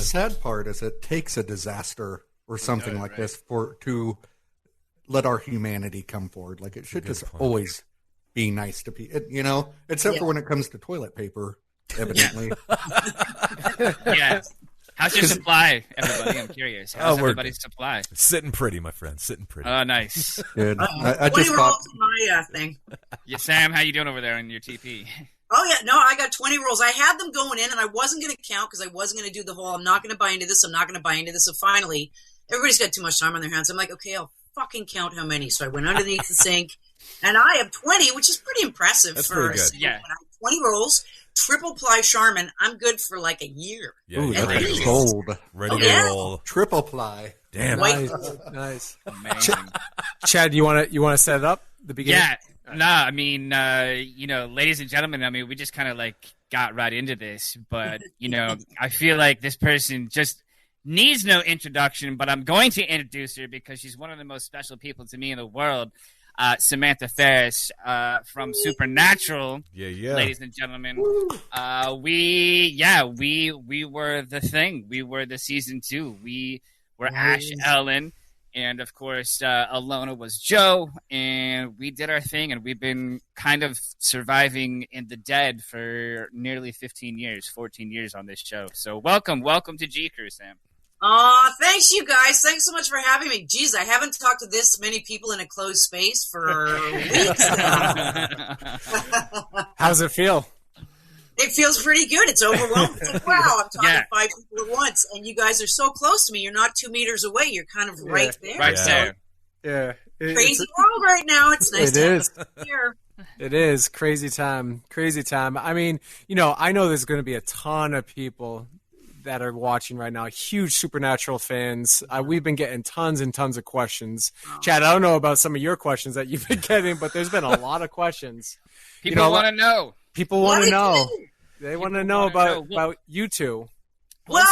the sad part is it takes a disaster or something like this to let our humanity come forward. Like, it should just always be nice to people, except for when it comes to toilet paper, evidently. Yeah. How's your supply, everybody? I'm curious. How's everybody's supply? Sitting pretty, my friend. Sitting pretty. Oh, nice. Good. I 20 just rolls in my thing. Yeah, Sam, how you doing over there in your TP? Oh, yeah. No, I got 20 rolls. I had them going in, and I wasn't going to count because I wasn't going to do the whole, I'm not going to buy into this, I'm not going to buy into this. So finally, everybody's got too much time on their hands. I'm like, okay, I'll fucking count how many. So I went underneath the sink, and I have 20, which is pretty impressive. That's for pretty good. Yeah. 20 rolls, triple ply Charmin. I'm good for like a year. Yeah, Ooh, yeah, that's gold. Ready to yeah. roll. Triple ply. Damn. Nice. Amazing. Chad, you want to set it up the beginning? Yeah. No, I mean, ladies and gentlemen, I mean, we just kind of like got right into this, but, I feel like this person just needs no introduction, but I'm going to introduce her because she's one of the most special people to me in the world. Samantha Ferris from Supernatural. Yeah. Ladies and gentlemen. We were the thing. We were the season 2. We were Ash, Ellen, and of course Alona was Joe, and we did our thing, and we've been kind of surviving in the dead for nearly 14 years on this show. So welcome to G Crew, Sam. Thanks, you guys. Thanks so much for having me. Jeez, I haven't talked to this many people in a closed space for weeks now. How does it feel? It feels pretty good. It's overwhelming. It's like, wow, I'm talking to 5 people at once, and you guys are so close to me. You're not 2 meters away. You're kind of right there. Right there. Yeah. Crazy world right now. It's nice to have you here. It is. Crazy time. I mean, I know there's going to be a ton of people that are watching right now, huge Supernatural fans. We've been getting tons and tons of questions. Chad, I don't know about some of your questions that you've been getting, but there's been a lot of questions. People want to know. People want to know. They want to know about you two. Well,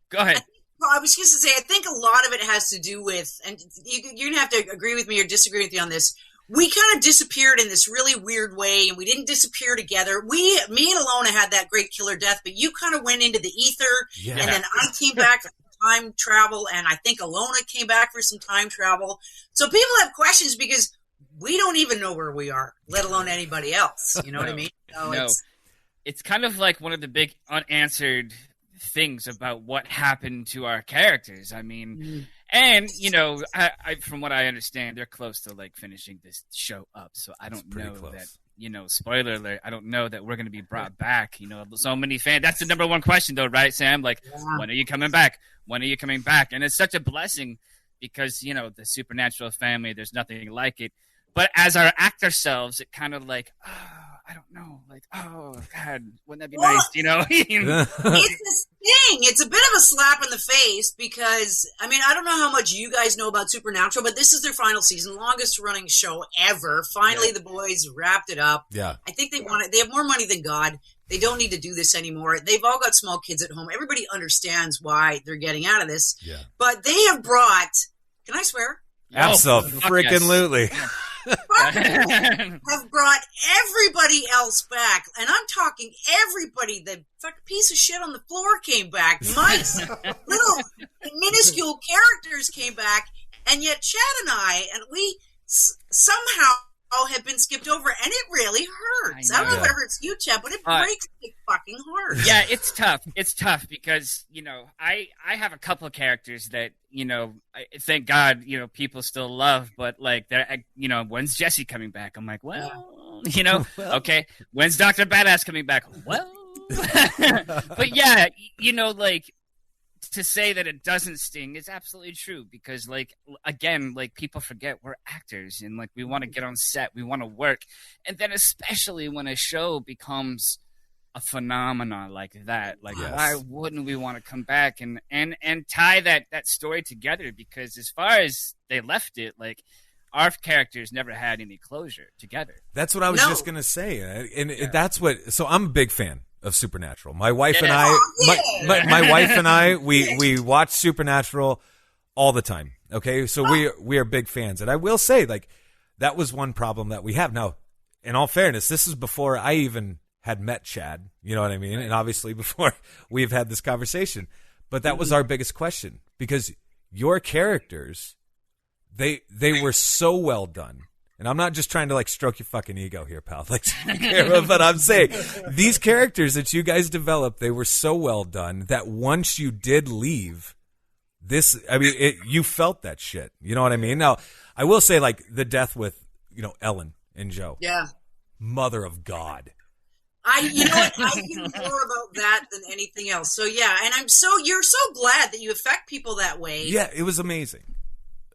go ahead. I was just to say, I think a lot of it has to do with, and you're going to have to agree with me or disagree with me on this. We kind of disappeared in this really weird way, and we didn't disappear together. Me and Alona had that great killer death, but you kind of went into the ether, and then I came back for time travel, and I think Alona came back for some time travel. So people have questions because we don't even know where we are, let alone anybody else. You know what I mean? So it's kind of like one of the big unanswered things about what happened to our characters. I mean, and I from what I understand, they're close to like finishing this show up. So I don't know that, spoiler alert, I don't know that we're going to be brought back. So many fans. That's the number one question, though, right, Sam? Like, when are you coming back? When are you coming back? And it's such a blessing because the Supernatural family, there's nothing like it. But as our actor selves, it kind of like, I don't know, like, oh God, wouldn't that be nice? It's this thing. It's a bit of a slap in the face because, I mean, I don't know how much you guys know about Supernatural, but this is their final season, longest running show ever. Finally, the boys wrapped it up. Yeah. I think they have more money than God. They don't need to do this anymore. They've all got small kids at home. Everybody understands why they're getting out of this. Yeah. But they have brought, can I swear? Absolutely. Have brought everybody else back, and I'm talking everybody. The fucking piece of shit on the floor came back. Mice, little minuscule characters came back, and yet Chad and I, and we somehow have been skipped over, and it really hurts. I don't know if it hurts you, Chad, but it breaks my fucking heart. Yeah, it's tough. It's tough because, I have a couple of characters that, thank God, people still love, but like, they're, when's Jesse coming back? I'm like, well, okay. When's Dr. Badass coming back? Well, but yeah, like, to say that it doesn't sting is absolutely true because, like, again, like, people forget we're actors and, like, we want to get on set, we want to work, and then especially when a show becomes a phenomenon like that, like, why wouldn't we want to come back and tie that story together? Because as far as they left it, like, our characters never had any closure together. That's what I was just gonna say, and that's what. So I'm a big fan of Supernatural. My wife and I, my wife and I, we watch Supernatural all the time. Okay, so we are big fans, and I will say, like, that was one problem that we have now. In all fairness, this is before I even had met Chad. You know what I mean? And obviously before we've had this conversation. But that was our biggest question, because your characters, they were so well done. And I'm not just trying to like stroke your fucking ego here, pal. Like, but I'm saying these characters that you guys developed, they were so well done that once you did leave, you felt that shit. You know what I mean? Now, I will say, like, the death with, Ellen and Joe. Yeah. Mother of God. You know what? I hear more about that than anything else. So yeah, and you're so glad that you affect people that way. Yeah, it was amazing.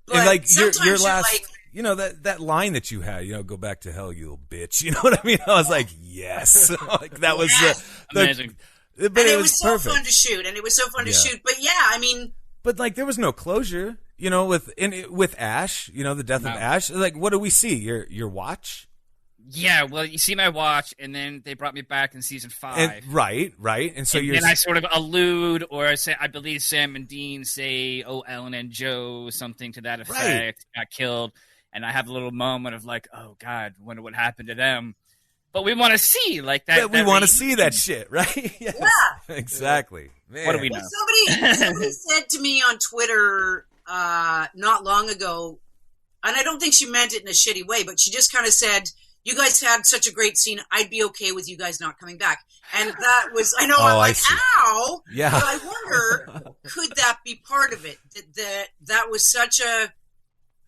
But and like your sometimes last, you're like, that line that you had, go back to hell, you little bitch. You know what I mean? I was like, yes, like that was amazing. But and it was so perfect. fun to shoot, and it was so fun to shoot. But yeah, I mean, but like there was no closure, with Ash, the death of Ash. Like, what do we see? Your watch. Yeah, well, you see my watch, and then they brought me back in season 5. And, right, and so then I sort of allude, or say, I believe Sam and Dean say, "Oh, Ellen and Joe," something to that effect, got killed, and I have a little moment of like, "Oh God, wonder what happened to them." But we want to see like that. But we want to see that shit, right? Yeah, exactly. Man. What do we know? Somebody said to me on Twitter not long ago, and I don't think she meant it in a shitty way, but she just kind of said, "You guys had such a great scene. I'd be okay with you guys not coming back." And that was, I know, I'm like, ow. Yeah. But I wonder, could that be part of it? That was such an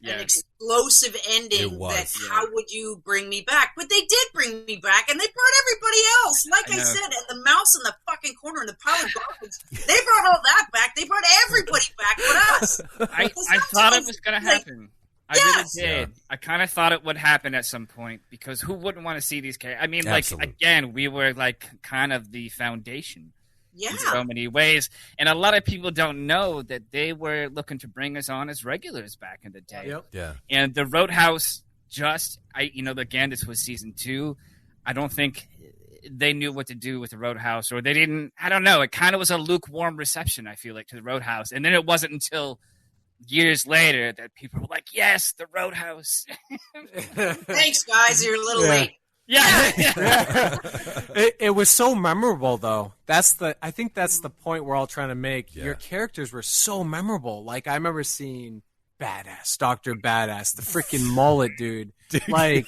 explosive ending that how would you bring me back? But they did bring me back, and they brought everybody else. Like I said, and the mouse in the fucking corner and the pile of garbage, they brought all that back. They brought everybody back but us. I thought it was going to happen. I really did. Yeah. I kind of thought it would happen at some point, because who wouldn't want to see these characters? I mean, Absolutely. Like, again, we were like kind of the foundation in so many ways. And a lot of people don't know that they were looking to bring us on as regulars back in the day. Yep. Yeah. And the Roadhouse again, this was season 2. I don't think they knew what to do with the Roadhouse, or they didn't. I don't know. It kind of was a lukewarm reception, I feel like, to the Roadhouse. And then it wasn't until years later that people were like, "Yes, the Roadhouse." Thanks, guys. You're a little late. Yeah. It was so memorable, though. I think that's the point we're all trying to make. Yeah. Your characters were so memorable. Like, I remember seeing Badass, Dr. Badass, the freaking mullet dude. Like,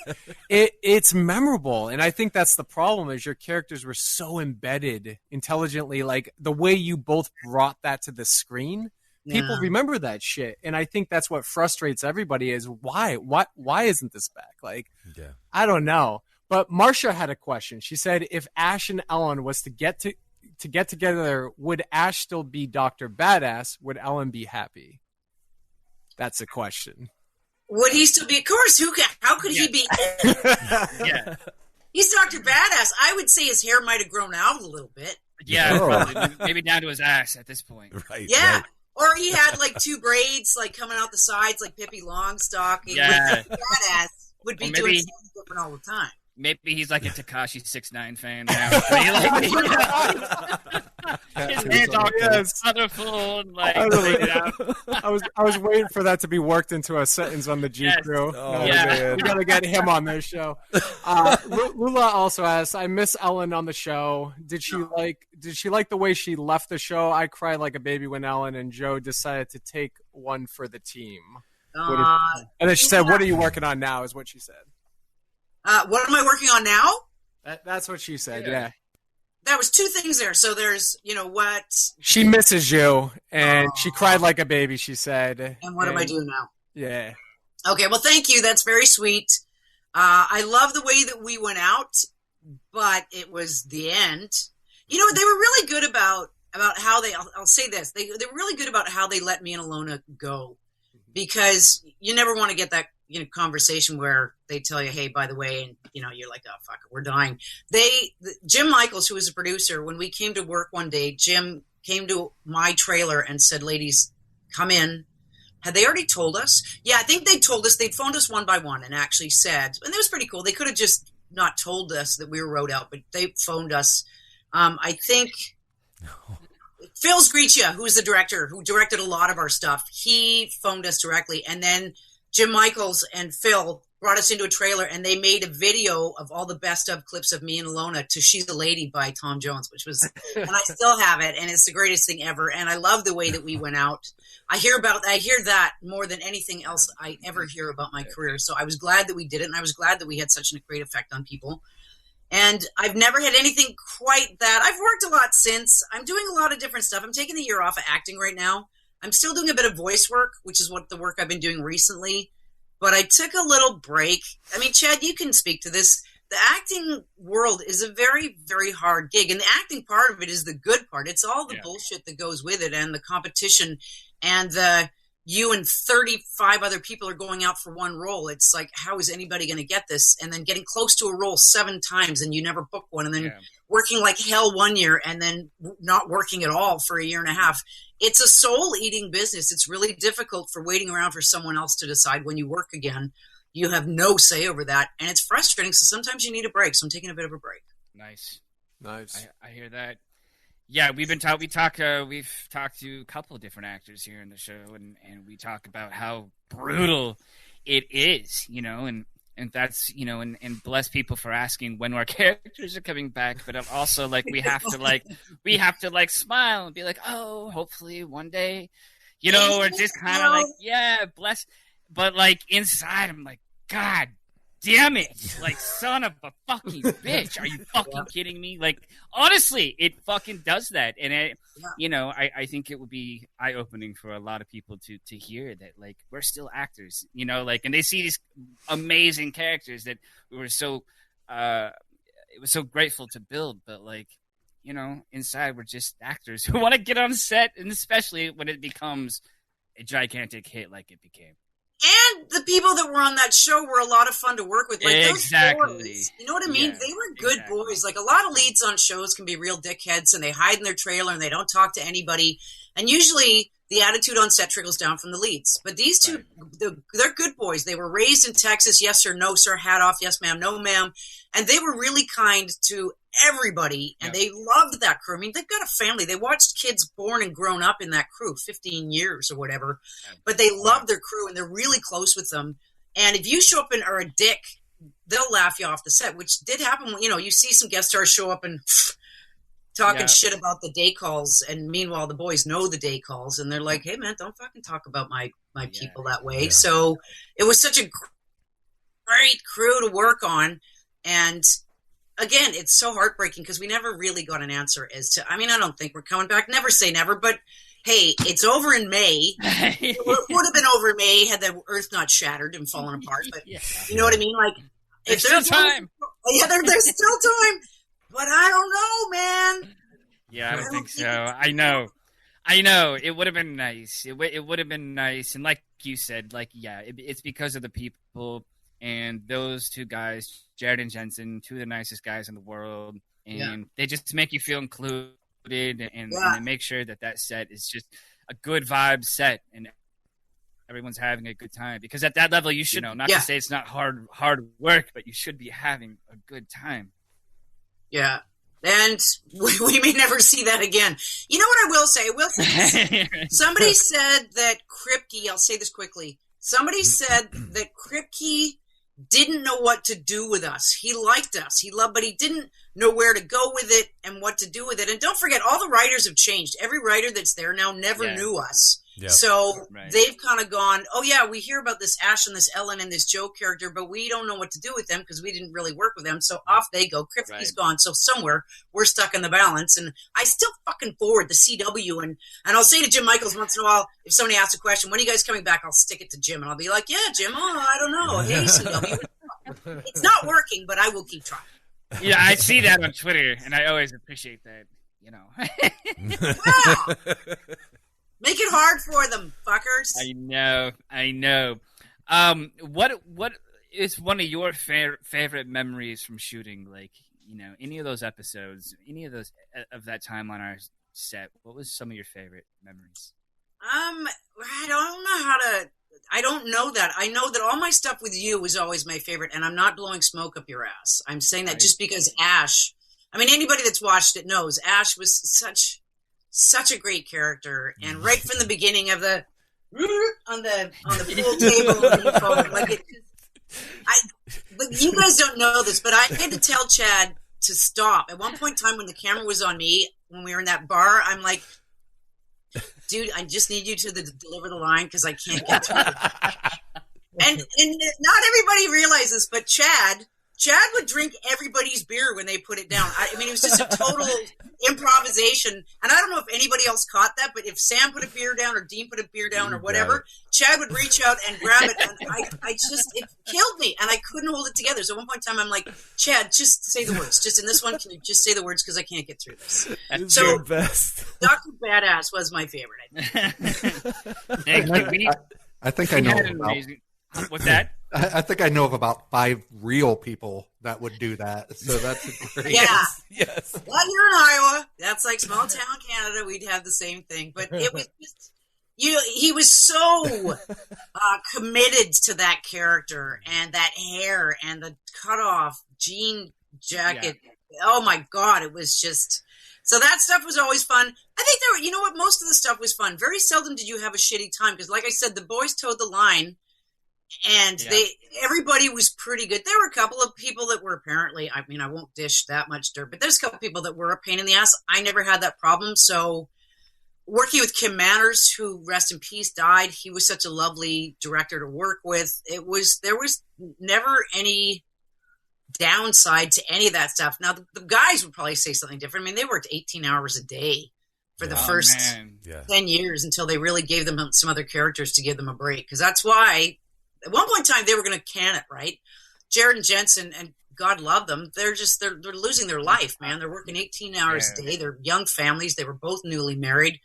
it's memorable. And I think that's the problem, is your characters were so embedded intelligently. Like, the way you both brought that to the screen, people remember that shit. And I think that's what frustrates everybody, is why isn't this back? Like, I don't know. But Marcia had a question. She said, if Ash and Ellen was to get together, would Ash still be Dr. Badass? Would Ellen be happy? That's a question. Would he still be? Of course. How could he be? Yeah. He's Dr. Badass. I would say his hair might have grown out a little bit. Yeah, probably. Maybe down to his ass at this point. Right. Yeah. Right. Or he had like 2 braids like coming out the sides like Pippi Longstocking. Yeah. Badass would be doing something different all the time. Maybe he's like a Tekashi 6ix9ine fan now. His hands all colorful and like laid out. I was waiting for that to be worked into a sentence on the G Crew. Oh, we gotta get him on this show. Lula also asks, "I miss Ellen on the show. Did she like the way she left the show? I cried like a baby when Ellen and Joe decided to take one for the team." And then she said, "What are you working on now?" Is what she said. What am I working on now? That's what she said. Yeah. That was 2 things there. So there's, what she misses you, and she cried like a baby. She said. And what am I doing now? Yeah. Okay. Well, thank you. That's very sweet. I love the way that we went out, but it was the end. They were really good about how they. I'll say this. They were really good about how they let me and Alona go, because you never want to get that conversation where they tell you, "Hey, by the way," and you're like, "Oh fuck, we're dying." Jim Michaels, who was a producer, when we came to work one day, Jim came to my trailer and said, "Ladies, come in." Had they already told us? Yeah, I think they told us. They'd phoned us one by one and actually said, and it was pretty cool. They could have just not told us that we were rode out, but they phoned us. I think Phil Sgricia, who's the director, who directed a lot of our stuff, he phoned us directly, and then Jim Michaels and Phil brought us into a trailer, and they made a video of all the best of clips of me and Alona to She's a Lady by Tom Jones, which was, and I still have it, and it's the greatest thing ever. And I love the way that we went out. I hear that more than anything else I ever hear about my career. So I was glad that we did it, and I was glad that we had such a great effect on people. And I've never had anything quite that. I've worked a lot since. I'm doing a lot of different stuff. I'm taking the year off of acting right now. I'm still doing a bit of voice work, which is what the work I've been doing recently. But I took a little break. I mean, Chad, you can speak to this. The acting world is a very, very hard gig. And the acting part of it is the good part. It's all the bullshit that goes with it, and the competition, and you and 35 other people are going out for one role. It's like, how is anybody going to get this? And then getting close to a role 7 times and you never book one. And then working like hell one year and then not working at all for a year and a half. It's a soul-eating business. It's really difficult for waiting around for someone else to decide when you work again. You have no say over that. And it's frustrating. So sometimes you need a break. So I'm taking a bit of a break. Nice. I hear that. Yeah, we've talked to a couple of different actors here in the show, and we talk about how brutal it is, and that's, and bless people for asking when our characters are coming back, but I'm also like, we have to smile and be like, oh, hopefully one day, or just kind of like, yeah, bless, but like inside I'm like, God damn it, like, son of a fucking bitch, are you fucking kidding me? Like, honestly, it fucking does that. And I think it would be eye-opening for a lot of people to hear that, like, we're still actors, like, and they see these amazing characters that we were so it was so grateful to build, but like, inside we're just actors who want to get on set, and especially when it becomes a gigantic hit like it became. And the people that were on that show were a lot of fun to work with. Like, exactly. Those boys, you know what I mean? Yeah, they were good boys. Like, a lot of leads on shows can be real dickheads, and they hide in their trailer, and they don't talk to anybody. And usually the attitude on set trickles down from the leads. But these two, they're good boys. They were raised in Texas. Yes sir, no sir, hat off. Yes ma'am, no ma'am. And they were really kind to everybody, and they loved that crew. I mean, they've got a family. They watched kids born and grown up in that crew, 15 years or whatever. But they love their crew, and they're really close with them. And if you show up and are a dick, they'll laugh you off the set, which did happen. You see some guest stars show up and talking shit about the day calls, and meanwhile the boys know the day calls, and they're like, hey man, don't fucking talk about my people that way. So it was such a great crew to work on. And again, it's so heartbreaking because we never really got an answer as to, I mean, I don't think we're coming back. Never say never, but hey, it's over in May. It would have been over in May had the earth not shattered and fallen apart. But you know what I mean? Like, if there's still time. There's still time. But I don't know, man. Yeah, I don't think so. I know. It would have been nice. It would have been nice. And like you said, like, it's because of the people. And those two guys, Jared and Jensen, two of the nicest guys in the world. And they just make you feel included, and they make sure that set is just a good vibe set, and everyone's having a good time. Because at that level, you should know, not to say it's not hard work, but you should be having a good time. Yeah. And we may never see that again. You know what I will say? I will say this. Somebody said that Kripke, I'll say this quickly. Somebody said that Kripke didn't know what to do with us. He liked us. But he didn't know where to go with it and what to do with it. And don't forget, all the writers have changed. Every writer that's there now never knew us. Yep. So they've kind of gone, oh yeah, we hear about this Ash and this Ellen and this Joe character, but we don't know what to do with them because we didn't really work with them. So off they go. Kripke's gone. So somewhere we're stuck in the balance. And I still fucking forward the CW. And I'll say to Jim Michaels once in a while, if somebody asks a question, when are you guys coming back? I'll stick it to Jim. And I'll be like, yeah, Jim, I don't know. Hey, CW. It's not working, but I will keep trying. Yeah, I see that on Twitter, and I always appreciate that, Wow. Make it hard for them, fuckers. I know. What is one of your favorite memories from shooting? Like, any of those episodes, any of those of that time on our set. What was some of your favorite memories? I don't know that. I know that all my stuff with you was always my favorite, and I'm not blowing smoke up your ass. I'm saying that just because Ash. I mean, anybody that's watched it knows Ash was such a great character, and right from the beginning of the on the pool table, like But you guys don't know this, but I had to tell Chad to stop. At one point in time when the camera was on me, when we were in that bar, I'm like, dude, I just need you to deliver the line because I can't get through it. And not everybody realizes, but Chad would drink everybody's beer when they put it down. I mean, it was just a total improvisation. And I don't know if anybody else caught that, but if Sam put a beer down or Dean put a beer down or whatever, Chad would reach out and grab it. And it killed me. And I couldn't hold it together. So at one point in time, I'm like, Chad, just say the words. Just in this one, can you just say the words? Because I can't get through this. It's So the best. Dr. Badass was my favorite. Thank you. I think I know had about. amazing. What's that? I think I know of about 5 real people that would do that. So that's great. Yeah. Yes. Well, you're in Iowa. That's like small town Canada. We'd have the same thing. But it was just, he was so committed to that character and that hair and the cutoff jean jacket. Yeah. Oh my God. It was just, so that stuff was always fun. I think you know what? Most of the stuff was fun. Very seldom did you have a shitty time. Because like I said, the boys towed the line. And everybody was pretty good. There were a couple of people that were apparently, I mean, I won't dish that much dirt, but there's a couple of people that were a pain in the ass. I never had that problem. So working with Kim Manners, who rest in peace died, he was such a lovely director to work with. There was never any downside to any of that stuff. Now the guys would probably say something different. I mean, they worked 18 hours a day for the first 10 years until they really gave them some other characters to give them a break. Because that's why at one point in time, they were going to can it, right? Jared and Jensen, and God love them, they're losing their life, man. They're working 18 hours a day. They're young families. They were both newly married,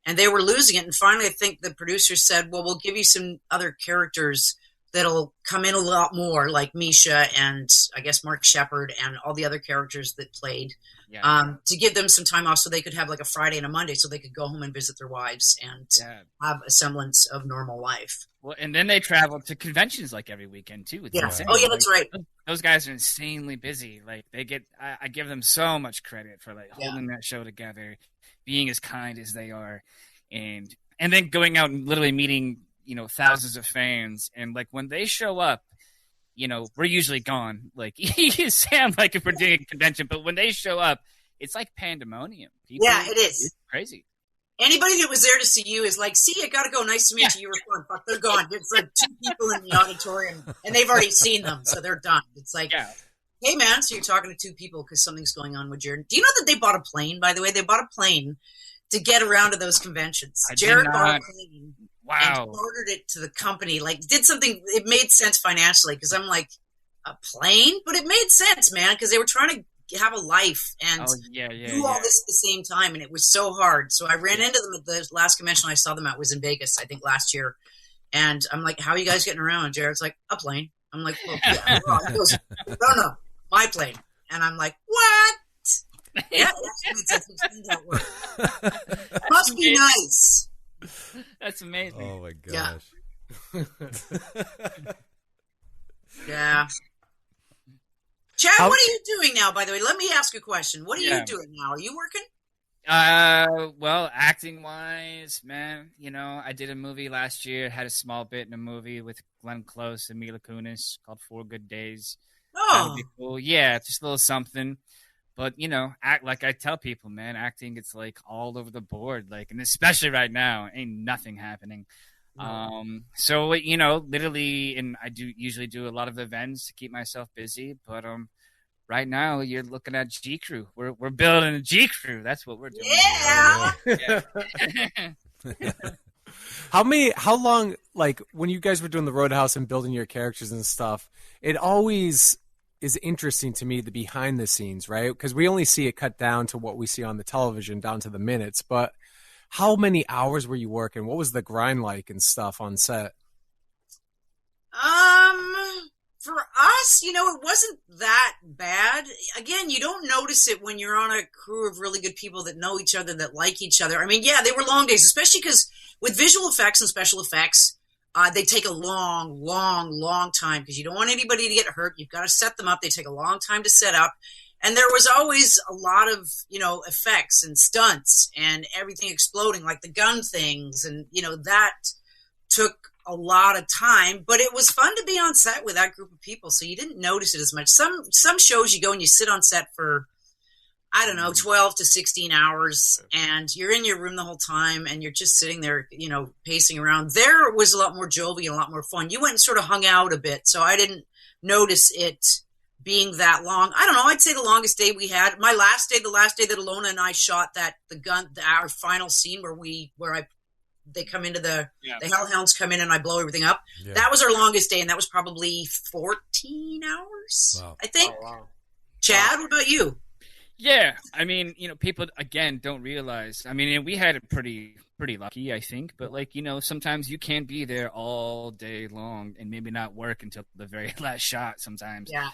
and they were losing it. And finally, I think the producers said, well, we'll give you some other characters that'll come in a lot more, like Misha and I guess Mark Shepard and all the other characters that played, to give them some time off so they could have like a Friday and a Monday so they could go home and visit their wives and have a semblance of normal life. Well, and then they travel to conventions like every weekend too. Yeah. Insane. Oh yeah, that's right. Those guys are insanely busy. Like I give them so much credit for like holding that show together, being as kind as they are, and then going out and literally meeting, thousands of fans. And like when they show up, we're usually gone. Like Sam, like if we're doing a convention, but when they show up, it's like pandemonium. People, it is. It's crazy. Anybody that was there to see you is like, see, I got to go. Nice to meet you. You were fun. Fuck, they're gone. It's like 2 people in the auditorium, and they've already seen them, so they're done. It's like, hey, man, so you're talking to 2 people because something's going on with Jared. Do you know that they bought a plane, by the way? They bought a plane to get around to those conventions. Jared bought a plane and ordered it to the company. Like, did something. It made sense financially because I'm like, a plane? But it made sense, man, because they were trying to have a life and do all this at the same time, and it was so hard. So I ran into them at the last convention I saw them at was in Vegas, I think last year, and I'm like, how are you guys getting around? And Jared's like, a plane. I'm like, well, yeah. He goes, no, my plane. And I'm like, what? Yeah, that's that work. Must be nice. That's amazing. Oh my gosh. Yeah. Chad, what are you doing now, by the way? Let me ask you a question. What are you doing now? Are you working? Well, acting wise, man, I did a movie last year, had a small bit in a movie with Glenn Close and Mila Kunis called 4 Good Days. Oh. Cool. Yeah, just a little something. But, act like I tell people, man, acting, it's like all over the board. Like, and especially right now, ain't nothing happening. So, literally, and I usually do a lot of events to keep myself busy, but, right now you're looking at G Crew. We're building a G Crew. That's what we're doing. Yeah. How long, like when you guys were doing the Roadhouse and building your characters and stuff, it always is interesting to me, the behind the scenes, right? Because we only see it cut down to what we see on the television, down to the minutes, but how many hours were you working? What was the grind like and stuff on set? For us, it wasn't that bad. Again, you don't notice it when you're on a crew of really good people that know each other, that like each other. I mean, yeah, they were long days, especially because with visual effects and special effects, they take a long time because you don't want anybody to get hurt. You've got to set them up. They take a long time to set up. And there was always a lot of, effects and stunts and everything exploding, like the gun things. And, that took a lot of time, but it was fun to be on set with that group of people. So you didn't notice it as much. Some shows you go and you sit on set for, I don't know, 12 to 16 hours, and you're in your room the whole time, and you're just sitting there, pacing around. There was a lot more jovial, a lot more fun. You went and sort of hung out a bit, so I didn't notice it being that long. I don't know. I'd say the longest day we had, the last day that Alona and I shot our final scene where they come into the hellhounds come in and I blow everything up. Yeah. That was our longest day, and that was probably 14 hours, I think. Oh, wow. Chad, what about you? Yeah, I mean, people again don't realize. I mean, we had it pretty lucky, I think. But sometimes you can't be there all day long and maybe not work until the very last shot. Sometimes, yeah.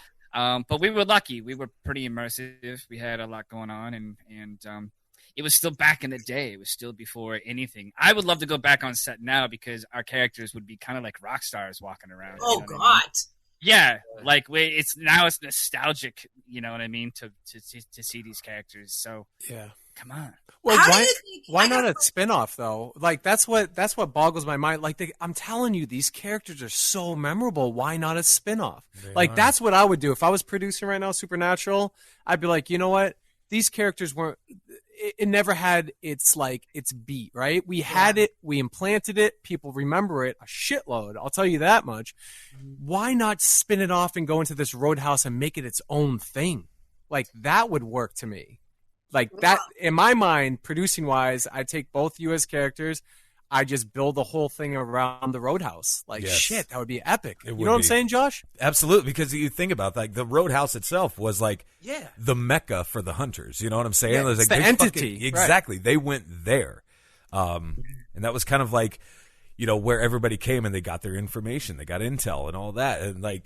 But we were lucky. We were pretty immersive. We had a lot going on, and it was still back in the day. It was still before anything. I would love to go back on set now because our characters would be kind of like rock stars walking around. Oh God. I mean? Yeah, it's nostalgic, you know what I mean, to see these characters. So yeah, come on. Well, why not a spinoff though? Like that's what boggles my mind. Like I'm telling you, these characters are so memorable. Why not a spinoff? That's what I would do if I was producing right now, Supernatural. I'd be like, you know what? These characters weren't. It never had its beat, right? We had it, we implanted it, people remember it a shitload. I'll tell you that much. Why not spin it off and go into this Roadhouse and make it its own thing? Like that would work to me. Like that in my mind, producing wise, I take both you as characters. I just build the whole thing around the Roadhouse. Shit, that would be epic. You know what I'm saying, Josh? Absolutely, because you think about the Roadhouse itself was the mecca for the hunters. You know what I'm saying? Yeah, it was it's the entity. Exactly. Right. They went there. And that was kind of where everybody came and they got their information. They got intel and all that. And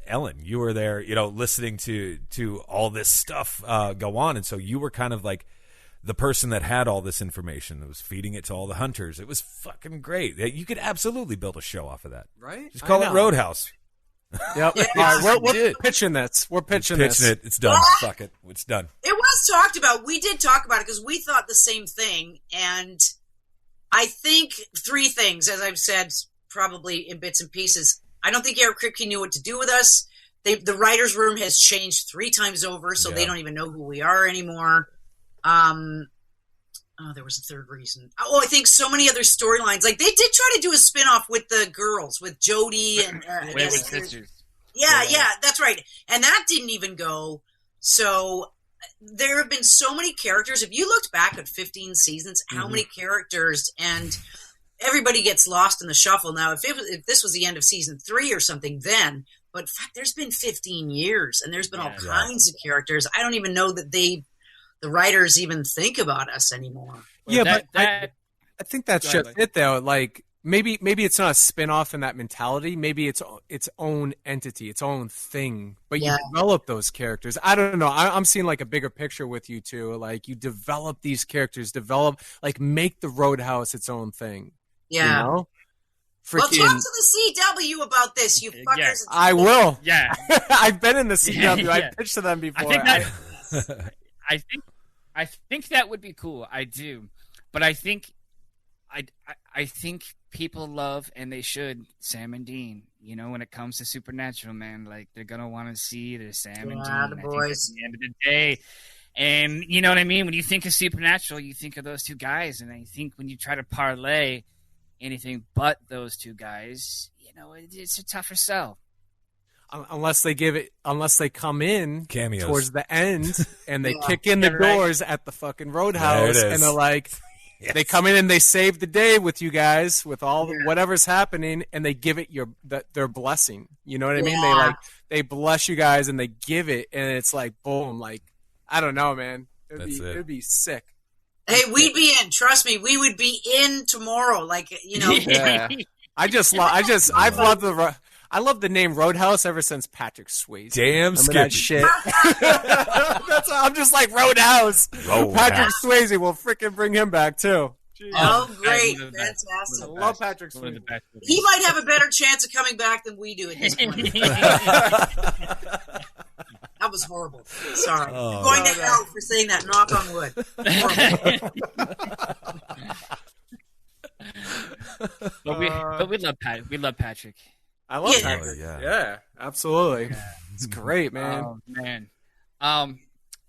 Ellen, you were there, listening to all this stuff go on. And so you were kind of the person that had all this information that was feeding it to all the hunters. It was fucking great. You could absolutely build a show off of that. Right? Just call it Roadhouse. Yep. All right, we're pitching this. We're pitching this. It. It's done. Fuck it. It's done. It was talked about. We did talk about it because we thought the same thing. And I think three things, as I've said, probably in bits and pieces. I don't think Eric Kripke knew what to do with us. The writer's room has changed 3 times over, so they don't even know who we are anymore. There was a third reason. I think so many other storylines. They did try to do a spinoff with the girls, with Jody and sisters. Yeah, that's right. And that didn't even go. So there have been so many characters. If you looked back at 15 seasons, how many characters, and everybody gets lost in the shuffle now. If this was the end of season 3 or something, then. But in fact, there's been 15 years, and there's been all kinds of characters. I don't even know that the writers even think about us anymore. Yeah, I think that's just it, though. Maybe it's not a spin-off in that mentality. Maybe it's its own entity, its own thing. But you develop those characters. I don't know. I'm seeing a bigger picture with you two. You develop these characters, make the Roadhouse its own thing. Yeah. You know? Well, talk to the CW about this, you fuckers. Yes. I will. Yeah. I've been in the CW. I pitched to them before. I think that would be cool. I do, but I think people love, and they should, Sam and Dean. When it comes to Supernatural, man, they're gonna want to see the Sam and Dean. The boys. At the end of the day, and you know what I mean. When you think of Supernatural, you think of those two guys, and I think when you try to parlay anything but those two guys, it's a tougher sell. Unless they come in cameos towards the end and they kick in the doors at the fucking Roadhouse, and they're they come in and they save the day with you guys, with all whatever's happening, and they give it their blessing. You know what I mean? They bless you guys and they give it, and it's boom. I don't know, man. It'd be sick. Hey, we'd be in. Trust me, we would be in tomorrow. Yeah. I love the name Roadhouse ever since Patrick Swayze. Damn, that shit. I'm just Roadhouse. Patrick Swayze will freaking bring him back too. Jeez. Oh, great. Fantastic. I love Patrick Swayze. He might have a better chance of coming back than we do at this point. That was horrible. Sorry. I'm going to hell for saying that. Knock on wood. Horrible. But we love Pat. We love Patrick. I love Yeah. Patrick. Oh, yeah. Yeah, absolutely. It's great, man. Oh man.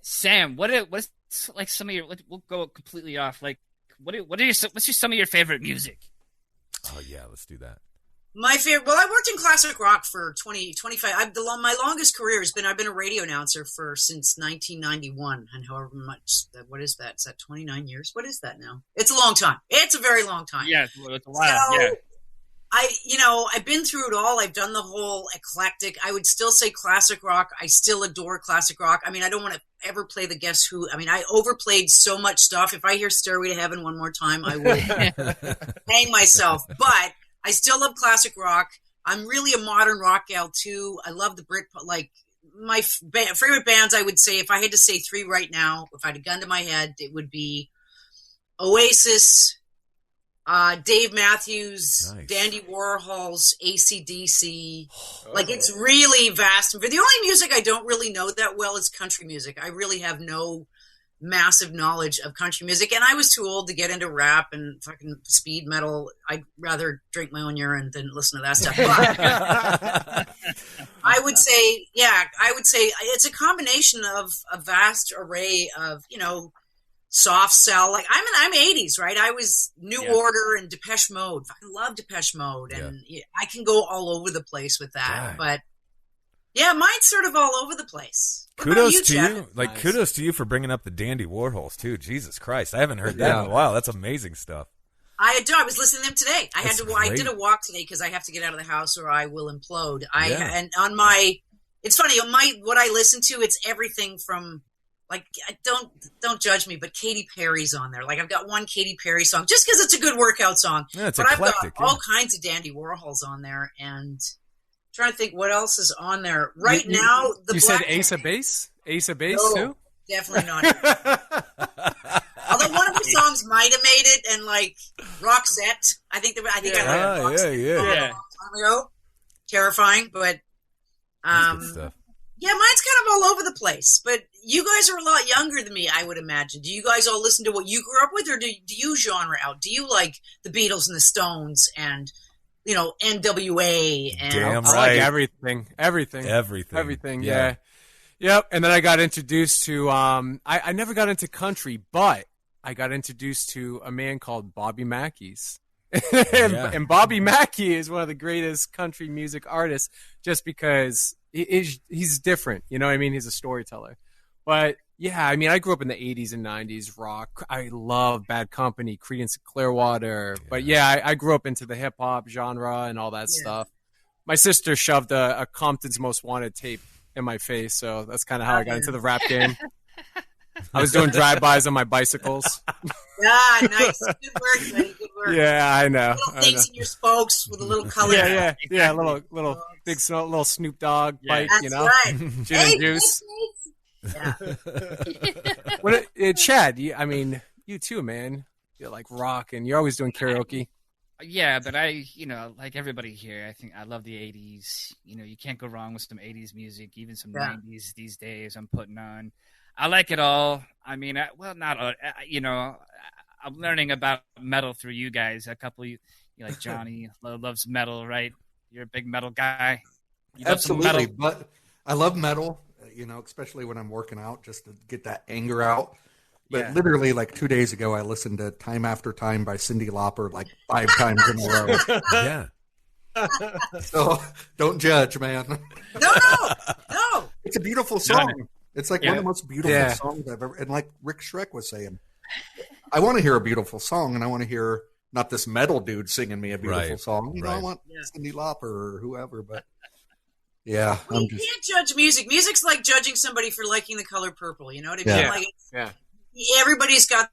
Sam, what's like some of your? We'll go completely off. Like, what's some of your favorite music? Oh yeah, let's do that. My favorite. Well, I worked in classic rock for 25. My longest career has been. I've been a radio announcer since 1991, and however much. What is that? Is that 29 years? What is that now? It's a long time. It's a very long time. Yeah, it's a while. Yeah. I've been through it all. I've done the whole eclectic. I would still say classic rock. I still adore classic rock. I mean, I don't want to ever play the Guess Who. I mean, I overplayed so much stuff. If I hear Stairway to Heaven one more time, I will hang myself. But I still love classic rock. I'm really a modern rock gal too. I love the Brit. Like my favorite bands, I would say, if I had to say three right now, if I had a gun to my head, it would be Oasis, Dave Matthews, Nice. Dandy Warhol's, AC/DC. Like, it's really vast. The only music I don't really know that well is country music. I really have no massive knowledge of country music, and I was too old to get into rap and fucking speed metal. I'd rather drink my own urine than listen to that stuff. But I would say it's a combination of a vast array of, soft cell. Like I'm 80s, right? I was New Order and Depeche Mode. I love Depeche Mode, and I can go all over the place with that. Dang. But yeah, mine's sort of all over the place. What about Kudos to Chad? you. Like, Nice. kudos to you for bringing up the Dandy Warhols too. Jesus Christ, I haven't heard that in a while. That's amazing stuff. I was listening to them today. I That's did great. a walk today because I have to get out of the house or I will implode. Yeah. And on it's funny, what I listen to, it's everything from, like, don't judge me, but Katy Perry's on there. Like, I've got one Katy Perry song just because it's a good workout song. Yeah, it's but eclectic. I've got all kinds of Dandy Warhols on there, and I'm trying to think what else is on there right now. You said Ace of Base? Ace of Base No, too? definitely not. Although one of the songs might have made it, and like Roxette, I think I learned Roxette yeah. a long time ago. Terrifying, but That's good stuff. yeah, mine's kind of all over the place. But you guys are a lot younger than me, I would imagine. Do you guys all listen to what you grew up with, or do you genre out? Do you like the Beatles and the Stones and NWA and Damn I right. like everything. Everything. Yeah. Yep. And then I got introduced to I never got into country, but I got introduced to a man called Bobby Mackey's. And Bobby Mackey is one of the greatest country music artists just because he's different. You know what I mean? He's a storyteller. But yeah, I mean, I grew up in the 80s and 90s rock. I love Bad Company, Creedence Clearwater. Yeah. But yeah, I grew up into the hip hop genre and all that stuff. My sister shoved a Compton's Most Wanted tape in my face, so that's kind of how I got into the rap game. I was doing drive-bys on my bicycles. Yeah, nice. Good work, buddy. Good work. Yeah, I know. Little things in your spokes with a little color. Yeah. Little big little Snoop Dogg bike, That's right. Gin and juice. Yeah. Chad, you too, man. You like rock, and you're always doing karaoke. Yeah, but like everybody here, I think I love the 80s. You can't go wrong with some 80s music, even some 90s these days I'm putting on. I like it all. I mean, not all. I'm learning about metal through you guys. A couple of you like Johnny loves metal, right? You're a big metal guy. You love some Absolutely, metal. but I love metal, especially when I'm working out, just to get that anger out. But literally, like 2 days ago, I listened to Time After Time by Cyndi Lauper like 5 times in a row. Yeah. So don't judge, man. No. It's a beautiful song. It's like one of the most beautiful songs I've ever. And like Rick Schreck was saying, I want to hear a beautiful song, and I want to hear not this metal dude singing me a beautiful song. I want Cyndi Lauper or whoever. But yeah, you can't judge music. Music's like judging somebody for liking the color purple. You know what I mean? Yeah. Everybody's got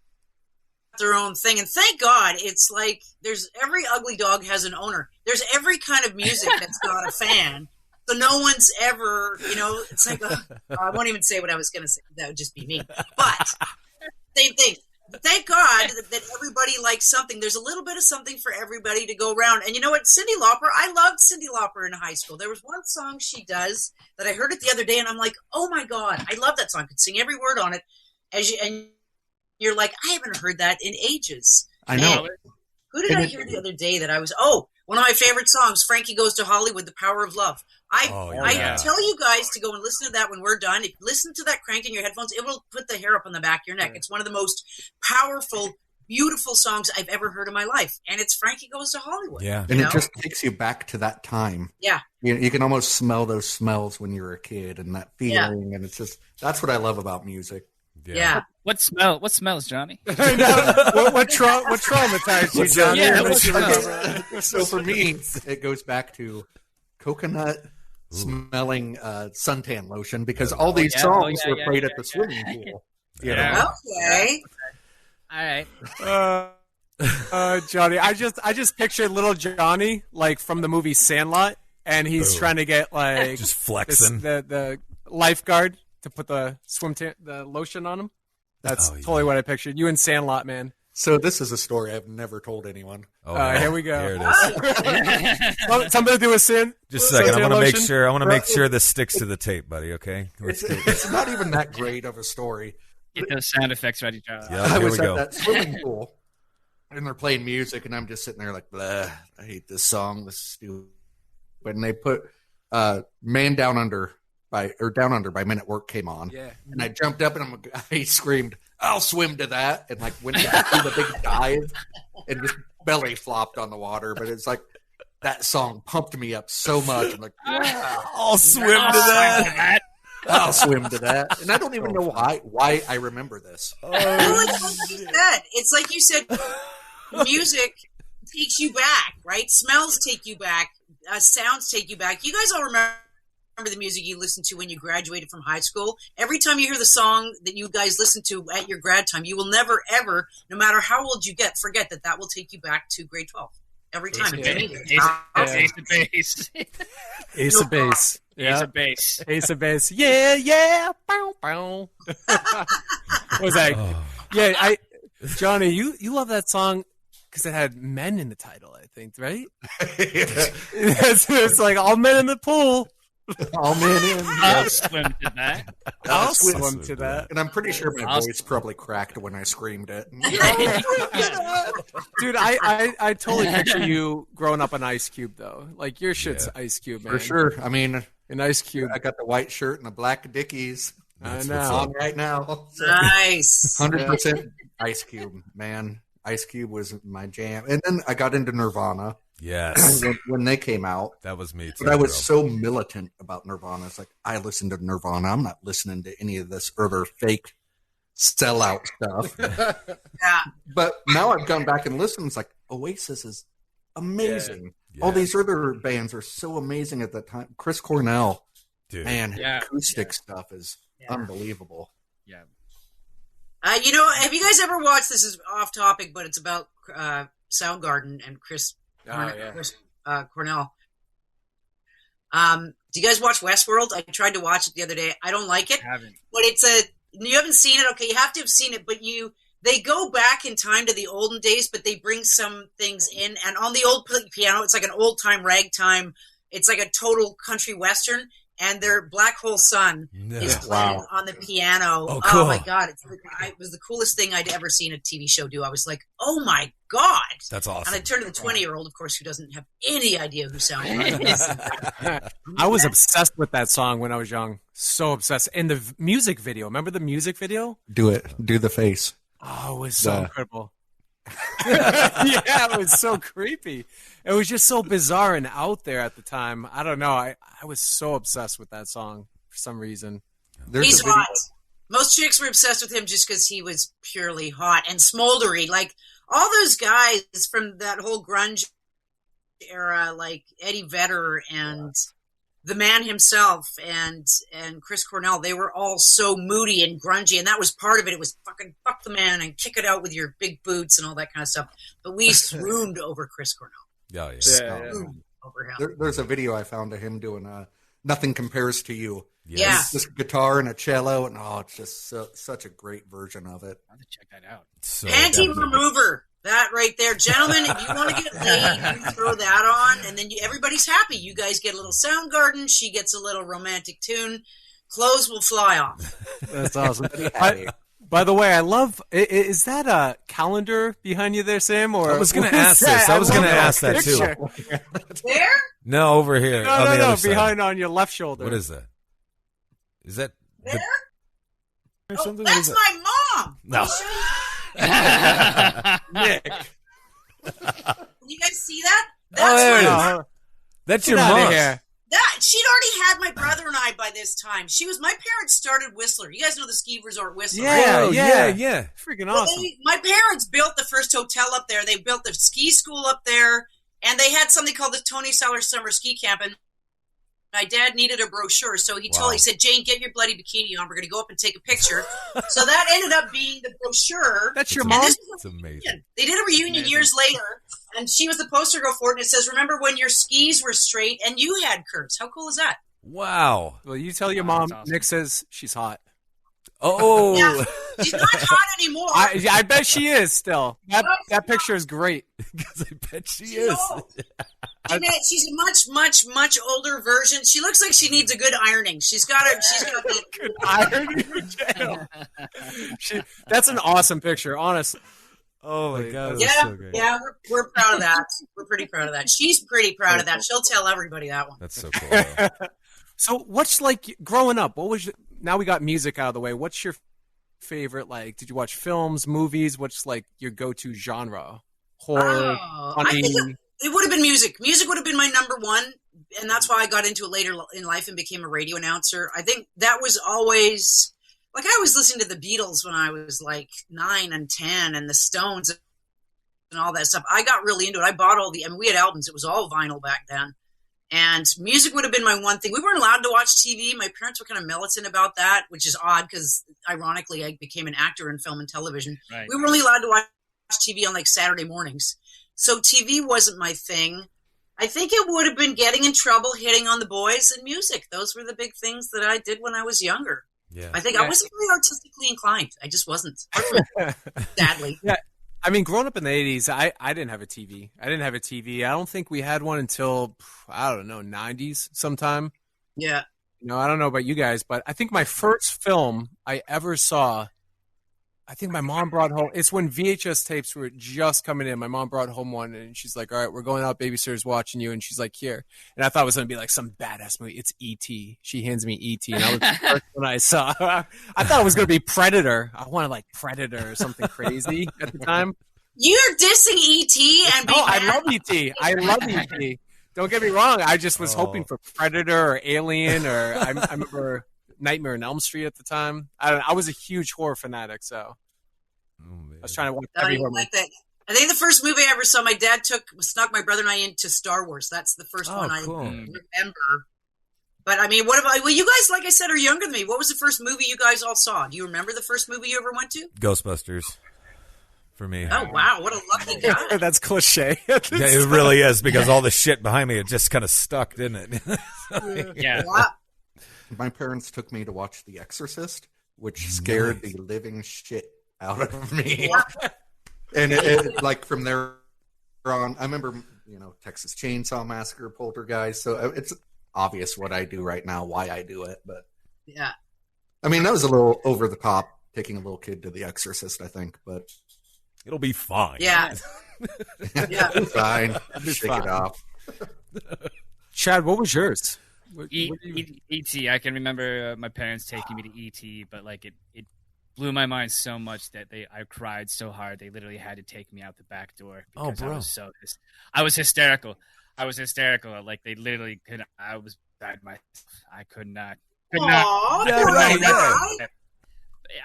their own thing, and thank God it's like there's every ugly dog has an owner. There's every kind of music that's got a fan. So no one's ever, it's like, I won't even say what I was going to say. That would just be me. But same thing. But thank God that everybody likes something. There's a little bit of something for everybody to go around. And you know what? Cyndi Lauper, I loved Cyndi Lauper in high school. There was one song she does that I heard it the other day, and I'm like, oh my God, I love that song. I could sing every word on it. And you're like, I haven't heard that in ages. I know. And who did I hear the other day that I was, One of my favorite songs, Frankie Goes to Hollywood, The Power of Love. I tell you guys to go and listen to that when we're done. If you listen to that cranked in your headphones, it will put the hair up on the back of your neck. It's one of the most powerful, beautiful songs I've ever heard in my life. And it's Frankie Goes to Hollywood. Yeah. And it just takes you back to that time. Yeah. You can almost smell those smells when you were a kid and that feeling. And it's just, that's what I love about music. Yeah. What smells, Johnny? what traumatized you, Johnny? Yeah, so for me, it goes back to coconut smelling suntan lotion because all these songs were played at the swimming pool. You know? Okay. All right. Johnny, I just pictured little Johnny like from the movie Sandlot, and he's trying to get like just flexing the lifeguard to put the the lotion on him. That's totally what I pictured. You in Sandlot, man. So this is a story I've never told anyone. Here we go. Here it is. Something to do with sin. Just a second. I want to make sure. I want to make sure this sticks to the tape, buddy. Okay. It's not even that great of a story. Get those sound effects ready, John. Yeah, I was at that swimming pool, and they're playing music, and I'm just sitting there like, blah, I hate this song. This is stupid. And they put "Man Down Under" by Men at Work came on, and I jumped up and I screamed, "I'll swim to that!" and like went back to the big dive and just belly flopped on the water. But it's like that song pumped me up so much. I'm like, I'll swim to that. I'll swim to that. And I don't even know why I remember this. It's like you said, music takes you back, right? Smells take you back. Sounds take you back. You guys all remember the music you listened to when you graduated from high school. Every time you hear the song that you guys listened to at your grad time, you will never, ever, no matter how old you get, forget that will take you back to grade 12. Every time. Ace of Base. Ace of Base. Yeah. Ace of Base. Ace of Base. Yeah. Bow, bow. What was that? Yeah, Johnny, you love that song because it had men in the title, I think, right? It's like all men in the pool. All men in. I'll swim to that. I'll swim to that. And I'm pretty sure my voice probably cracked when I screamed it. Dude, I totally picture you growing up on Ice Cube, though. Like, your shit's Ice Cube, man. For sure. I mean, an Ice Cube. I got the white shirt and the black Dickies. I know. On right now. So nice. 100% Ice Cube, man. Ice Cube was my jam. And then I got into Nirvana. Yes. When they came out. That was me too. But I was so militant about Nirvana. It's like, I listened to Nirvana. I'm not listening to any of this other fake sellout stuff. Yeah. But now I've gone back and listened. It's like, Oasis is amazing. Yeah. All these other bands are so amazing at that time. Chris Cornell, dude. Man, acoustic stuff is unbelievable. Yeah. Have you guys ever watched, this is off topic, but it's about Soundgarden and Chris Cornell. Do you guys watch Westworld? I tried to watch it the other day. I don't like it. I haven't. But you haven't seen it? Okay, you have to have seen it, but they go back in time to the olden days, but they bring some things in. And on the old piano, it's like an old-time ragtime. It's like a total country western. And their Black Hole Sun is playing on the piano. Oh, cool. Oh my God. It was the coolest thing I'd ever seen a TV show do. I was like, oh my God. That's awesome. And I turned to the 20-year-old, of course, who doesn't have any idea who Soundgarden is. I was obsessed with that song when I was young. So obsessed. And the music video. Remember the music video? Do it. Do the face. Oh, it was so incredible. It was so creepy. It was just so bizarre and out there at the time. I don't know. I was so obsessed with that song for some reason. He's hot. Most chicks were obsessed with him just because he was purely hot and smoldery. Like all those guys from that whole grunge era, like Eddie Vedder and the man himself and Chris Cornell, they were all so moody and grungy, and that was part of it. It was fucking fuck the man and kick it out with your big boots and all that kind of stuff. But we swooned over Chris Cornell. Over him. There's a video I found of him doing "Nothing Compares to You." Yeah, just guitar and a cello, and it's just such a great version of it. I'll have to check that out. Panty remover. That right there, gentlemen, if you want to get laid, you throw that on, and then everybody's happy. You guys get a little Soundgarden, she gets a little romantic tune. Clothes will fly off. That's awesome. By the way, I love. Is that a calendar behind you there, Sam? Or I was going to ask this. I was going to ask that too. There? No, over here. No, on the other side. behind on your left shoulder. What is that? Is that There? or Oh, something? that's my mom. No. Nick? Can you guys see that? Oh, there it my is. That's Get your outta mom. here. That she'd already had my brother and I by this time. My parents started Whistler. You guys know the ski resort Whistler, right? Oh, Yeah. yeah. Freaking Well, awesome. my parents built the first hotel up there. They built the ski school up there, and they had something called the Tony Sellers Summer Ski Camp. And my dad needed a brochure, so he said, "Jane, get your bloody bikini on. We're going to go up and take a picture." So that ended up being the brochure. That's your It's mom? And this was It's a amazing. reunion. They did a reunion years later, and she was the poster girl for it. And it says, "Remember when your skis were straight and you had curves?" How cool is that? Wow. Well, you tell your Wow, mom. that's awesome. Nick says she's hot. Oh. Yeah. She's not hot anymore. I bet she is still. That picture is great. Because I bet she is. No. She's a much older version. She looks like she needs a good ironing. She's got the Iron that's an awesome picture, honestly. Oh my god, that's yeah, so great. yeah. We're proud of that. We're pretty proud of that. She's pretty proud of that. She'll tell everybody that one. That's so cool. though. So, what's like growing up? Now we got music out of the way. What's your favorite? Like, did you watch films, movies? What's like your go-to genre? Horror, I funny. think it would have been music. Music would have been my number one, and that's why I got into it later in life and became a radio announcer. I think that was always like I was listening to the Beatles when I was like 9 and 10, and the Stones and all that stuff. I got really into it. I bought we had albums. It was all vinyl back then. And music would have been my one thing. We weren't allowed to watch TV. My parents were kind of militant about that, which is odd because, ironically, I became an actor in film and television. Right. We were only allowed to watch TV on like Saturday mornings. So TV wasn't my thing. I think it would have been getting in trouble, hitting on the boys, and music. Those were the big things that I did when I was younger. Yeah. I think I wasn't really artistically inclined. I just wasn't. Sadly. Yeah. I mean, growing up in the 80s, I didn't have a TV. I don't think we had one until, I don't know, 90s sometime. Yeah. I don't know about you guys, but I think my first film I ever saw, I think my mom brought home, it's when VHS tapes were just coming in. My mom brought home one, and she's like, all right, we're going out, babysitter's watching you. And she's like, here. And I thought it was going to be like some badass movie. It's E.T. She hands me E.T. And I was the first one I saw. I thought it was going to be Predator. I wanted like Predator or something crazy at the time. You're dissing E.T. and No, I love E.T. I love E.T. Don't get me wrong. I just was hoping for Predator or Alien, or I remember Nightmare on Elm Street at the time. I was a huge horror fanatic, so I was trying to watch every horror movie. like that. I think the first movie I ever saw, my dad snuck my brother and I into Star Wars. That's the first one I cool. remember. But I mean, what about? Well, you guys, like I said, are younger than me. What was the first movie you guys all saw? Do you remember the first movie you ever went to? Ghostbusters. For me. Oh wow, what a lucky guy! That's cliche. Yeah, it really is, because all the shit behind me, it just kind of stuck, didn't it? Yeah. My parents took me to watch The Exorcist, which scared the living shit out of me. And it like from there on, I remember, Texas Chainsaw Massacre, Poltergeist. So it's obvious what I do right now, why I do it. But Yeah. I mean, that was a little over the top, taking a little kid to The Exorcist, I think. But It'll be fine. Yeah. Yeah. fine, It's shake fine. it off. Chad, what was yours? E.T. I can remember my parents taking me to E.T., but like it blew my mind so much that I cried so hard they literally had to take me out the back door because I was hysterical. Like they literally could. I was bad myself. I could not. Aw, Yeah, poor right, guy.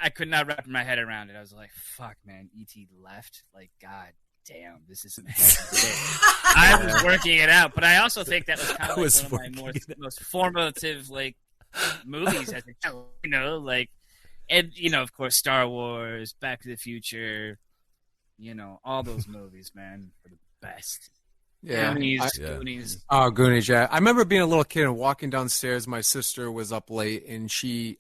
I could not wrap my head around it. I was like, "Fuck, man, E.T. left. Like, god damn, this is." I was working it out, but I also think that was kind of like one of my most formative like movies as a child. Like, and of course, Star Wars, Back to the Future, all those movies, man, are the best. Yeah. Goonies. Oh, Goonies, yeah. I remember being a little kid and walking downstairs. My sister was up late, and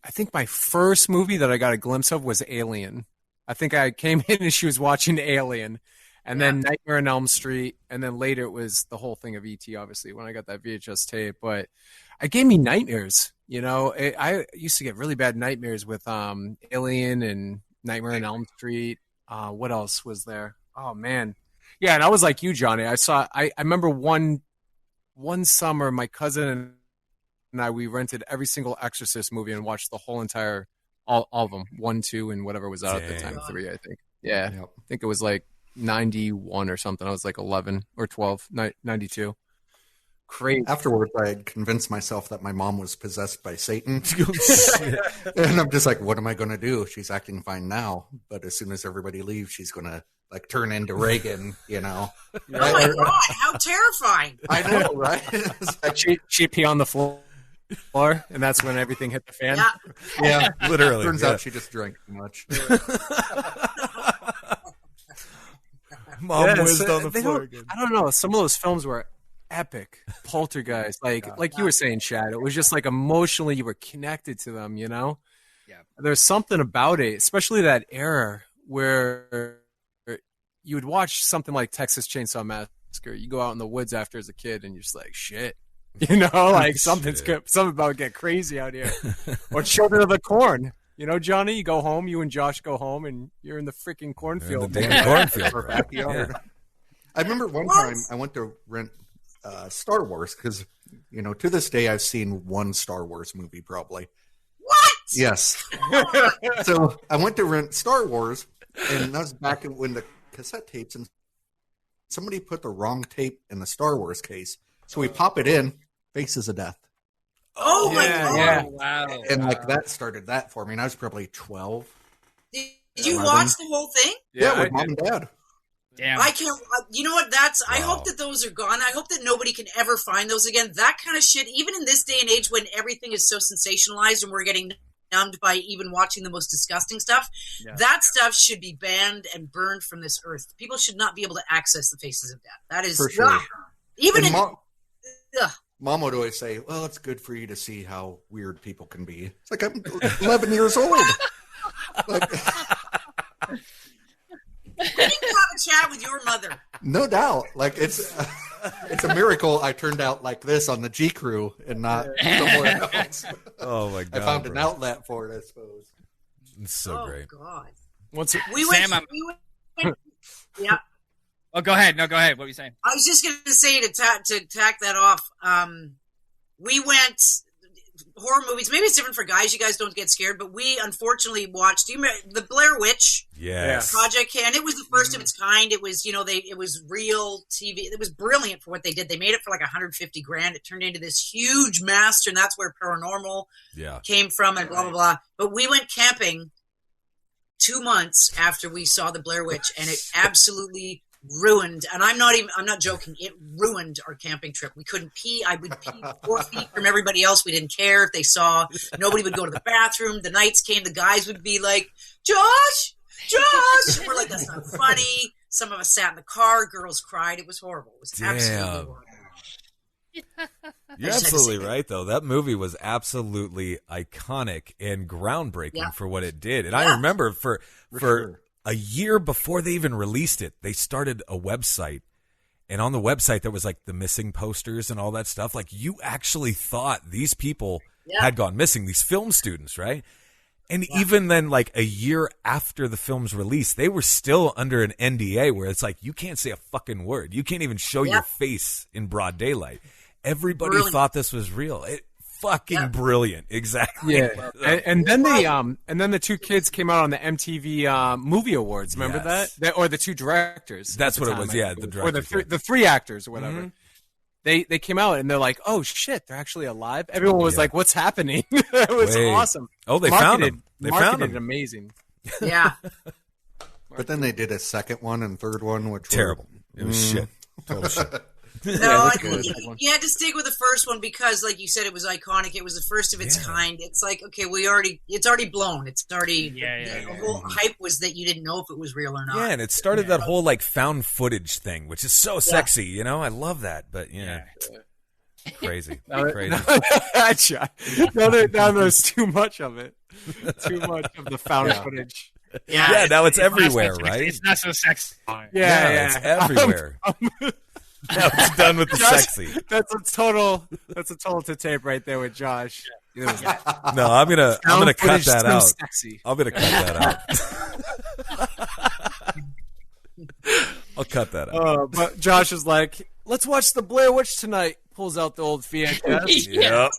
I think my first movie that I got a glimpse of was Alien. I think I came in and she was watching Alien, and then Nightmare on Elm Street, and then later it was the whole thing of E.T., obviously, when I got that VHS tape. But it gave me nightmares, I used to get really bad nightmares with Alien and Nightmare on Elm Street. What else was there? Oh man, yeah. And I was like you, Johnny. I remember one summer, my cousin and I, we rented every single Exorcist movie and watched the whole entire, all of them, 1, 2, and whatever was out at the time, 3, I think. Yeah, yep. I think it was like 91 or something. I was like 11 or 12, 92. Crazy. Afterwards, I had convinced myself that my mom was possessed by Satan. And I'm just like, what am I going to do? She's acting fine now, but as soon as everybody leaves, she's going to like turn into Reagan, you know. Oh my God, how terrifying. I know, right? Like she'd pee on the floor, and that's when everything hit the fan. Yeah, literally. Turns out she just drank too much. Mom whizzed on the floor again. I don't know. Some of those films were epic. Poltergeist, like you were saying, Chad. It was just like emotionally you were connected to them, you know? Yeah. There's something about it, especially that era where you would watch something like Texas Chainsaw Massacre. You go out in the woods after as a kid and you're just like, shit. You know, like something about to get crazy out here. Or Children of the Corn. You know, Johnny, you go home, you and Josh go home, and you're in the freaking cornfield. The damn cornfield. Or backyard. Yeah. I remember one time I went to rent Star Wars because, you know, to this day I've seen one Star Wars movie probably. What? Yes. So I went to rent Star Wars, and that was back when the cassette tapes, and somebody put the wrong tape in the Star Wars case. So we pop it in, Faces of Death. Oh my God! Yeah. Wow. And like that started that for me, and I was probably 12. Did you watch the whole thing? Yeah, with mom and dad. Damn. I can't. You know what? I hope that those are gone. I hope that nobody can ever find those again. That kind of shit, even in this day and age when everything is so sensationalized and we're getting numbed by even watching the most disgusting stuff, that stuff should be banned and burned from this earth. People should not be able to access the Faces of Death. That is for sure. Even Mom would always say, well, it's good for you to see how weird people can be. It's like, I'm 11 years old. Like, you can have a chat with your mother. No doubt. Like, it's a miracle I turned out like this on the G Crew and not somewhere else. Oh, my God. I found an outlet for it, I suppose. It's so great. Oh, God. We went, yeah. Oh, go ahead. No, go ahead. What were you saying? I was just going to say to tack that off. We went horror movies. Maybe it's different for guys. You guys don't get scared, but we unfortunately watched. Do you remember the Blair Witch? Yes. Project, and it was the first of its kind. It was, it was real TV. It was brilliant for what they did. They made it for like $150,000. It turned into this huge master, and that's where Paranormal came from, and blah blah blah. But we went camping 2 months after we saw the Blair Witch, and it absolutely ruined, and I'm not joking, it ruined our camping trip. We couldn't pee. I would pee 4 feet from everybody else. We didn't care if they saw. Nobody would go to the bathroom. The nights came, the guys would be like, Josh! And we're like, that's not funny. Some of us sat in the car. Girls cried. It was horrible. It was absolutely horrible. You're absolutely right, though. That movie was absolutely iconic and groundbreaking for what it did. And I remember for a year before they even released it, they started a website. And on the website, there was like the missing posters and all that stuff. Like, you actually thought these people had gone missing, these film students, right? And even then, like a year after the film's release, they were still under an NDA where it's like, you can't say a fucking word. You can't even show your face in broad daylight. Everybody thought this was real. Fucking brilliant. Exactly. Yeah. And then the two kids came out on the MTV Movie Awards. Remember that? Or the two directors. That's what it was. Yeah, the directors. Or the three actors or whatever. Mm-hmm. They came out and they're like, oh shit, they're actually alive. Everyone was like, what's happening? It was awesome. Oh, they found them. They found them. Amazing. Yeah. But then they did a second one and third one, which terrible. It was shit. Total shit. No, I think you had to stick with the first one because, like you said, it was iconic. It was the first of its kind. It's like, okay, it's already blown. It's already the whole hype was that you didn't know if it was real or not. Yeah, and it started that whole like found footage thing, which is so sexy. You know, I love that. But crazy, crazy. Now there's too much of it. Too much of the found footage. Yeah, now it's everywhere, right? It's not so sexy. Yeah, it's everywhere. Now it's done with the sexy. That's a total to tape right there with Josh. No, I'm gonna cut that out. Sexy. I'm gonna cut that out. Cut that out. But Josh is like, let's watch the Blair Witch tonight. Pulls out the old VHS. Yep.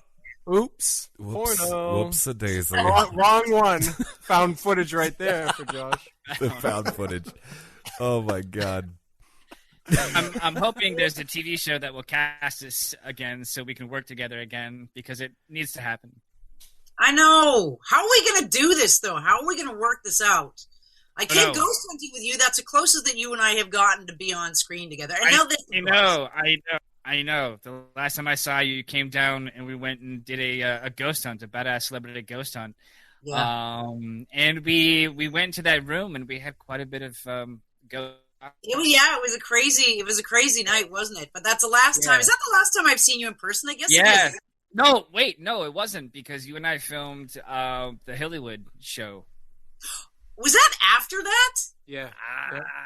Oops. Whoops. Porno. Whoops-a-daisy. Wrong one. Found footage right there for Josh. The found footage. Oh my God. I'm hoping there's a TV show that will cast us again so we can work together again because it needs to happen. I know. How are we going to do this, though? How are we going to work this out? I can't ghost hunting with you. That's the closest that you and I have gotten to be on screen together. And now this I know. The last time I saw you, you came down and we went and did a ghost hunt, a badass celebrity ghost hunt. Yeah. And we went into that room and we had quite a bit of ghost. It was a crazy night, wasn't it? But that's the last time. Is that the last time I've seen you in person? I guess. Yeah. It is. No, wait, no, it wasn't because you and I filmed the Hollywood show. Was that after that? Yeah.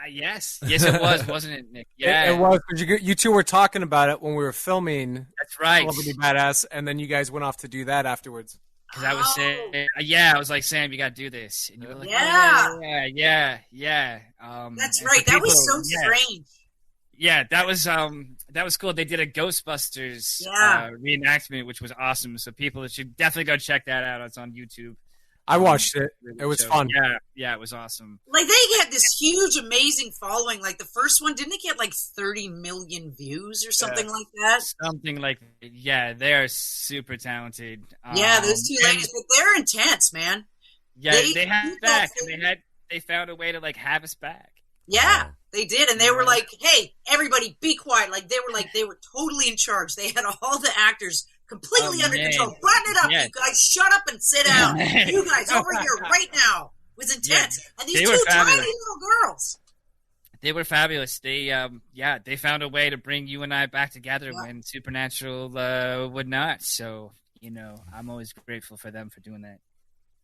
Yes, it was, wasn't it, Nick? Yeah, it was. You two were talking about it when we were filming. That's right. Celebrity Badass, and then you guys went off to do that afterwards. Because I was saying, I was like, Sam, you got to do this. And you were like, yeah. That's right. That was so strange. Yeah, that was cool. They did a Ghostbusters reenactment, which was awesome. So people should definitely go check that out. It's on YouTube. I watched it. It was fun. Yeah, it was awesome. Like they had this huge, amazing following. Like the first one, didn't it get like 30 million views or something like that? Something like they are super talented. Those two ladies, but they're intense, man. Yeah, they had us back, and they found a way to like have us back. Yeah, they did, and they were like, "Hey, everybody, be quiet!" Like they were totally in charge. They had all the actors completely under control. Button it up, you guys. Shut up and sit down. You guys over here right now. It was intense. And these two tiny little girls. They were fabulous. They they found a way to bring you and I back together when Supernatural would not. So, I'm always grateful for them for doing that.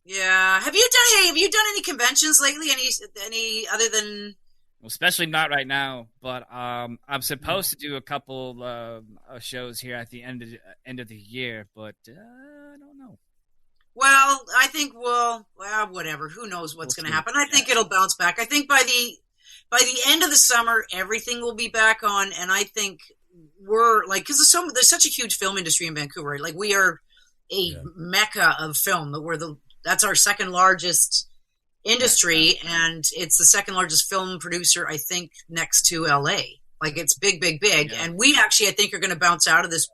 Yeah. Have you done any conventions lately? Any other than Well, especially not right now, but I'm supposed to do a couple of shows here at the end of the year, but I don't know. Well, I think whatever. Who knows what's going to happen? I think it'll bounce back. I think by the end of the summer, everything will be back on, and I think we're like because there's such a huge film industry in Vancouver. Right? Like we are a mecca of film. That's our second largest industry, and it's the second largest film producer, I think, next to LA. Like it's big. Yeah. And we actually, I think, are going to bounce out of this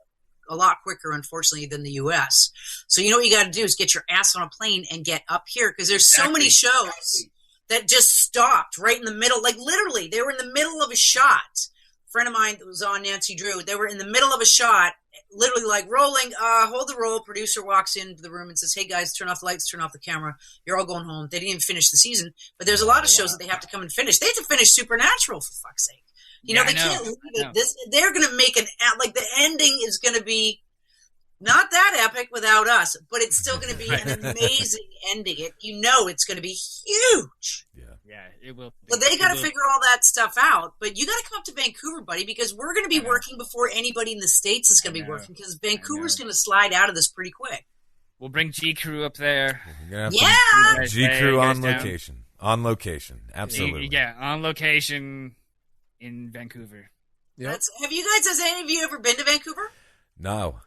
a lot quicker, unfortunately, than the US. So you know what you got to do is get your ass on a plane and get up here because there's so many shows that just stopped right in the middle. Like literally, they were in the middle of a shot. A friend of mine that was on Nancy Drew, they were in the middle of a shot, literally like rolling, hold the roll. Producer walks into the room and says, "Hey guys, turn off the lights, turn off the camera. You're all going home." They didn't even finish the season, but there's a lot of shows that they have to come and finish. They have to finish Supernatural for fuck's sake. They can't leave it. They're going to make the ending is going to be not that epic without us, but it's still going to be an amazing ending. It's going to be huge. Yeah, it will. So they got to figure all that stuff out. But you got to come up to Vancouver, buddy, because we're going to be working before anybody in the States is going to be working because Vancouver's going to slide out of this pretty quick. We'll bring G Crew up there. G Crew on location. On location. Absolutely. Yeah, on location in Vancouver. Yep. Has any of you ever been to Vancouver? No.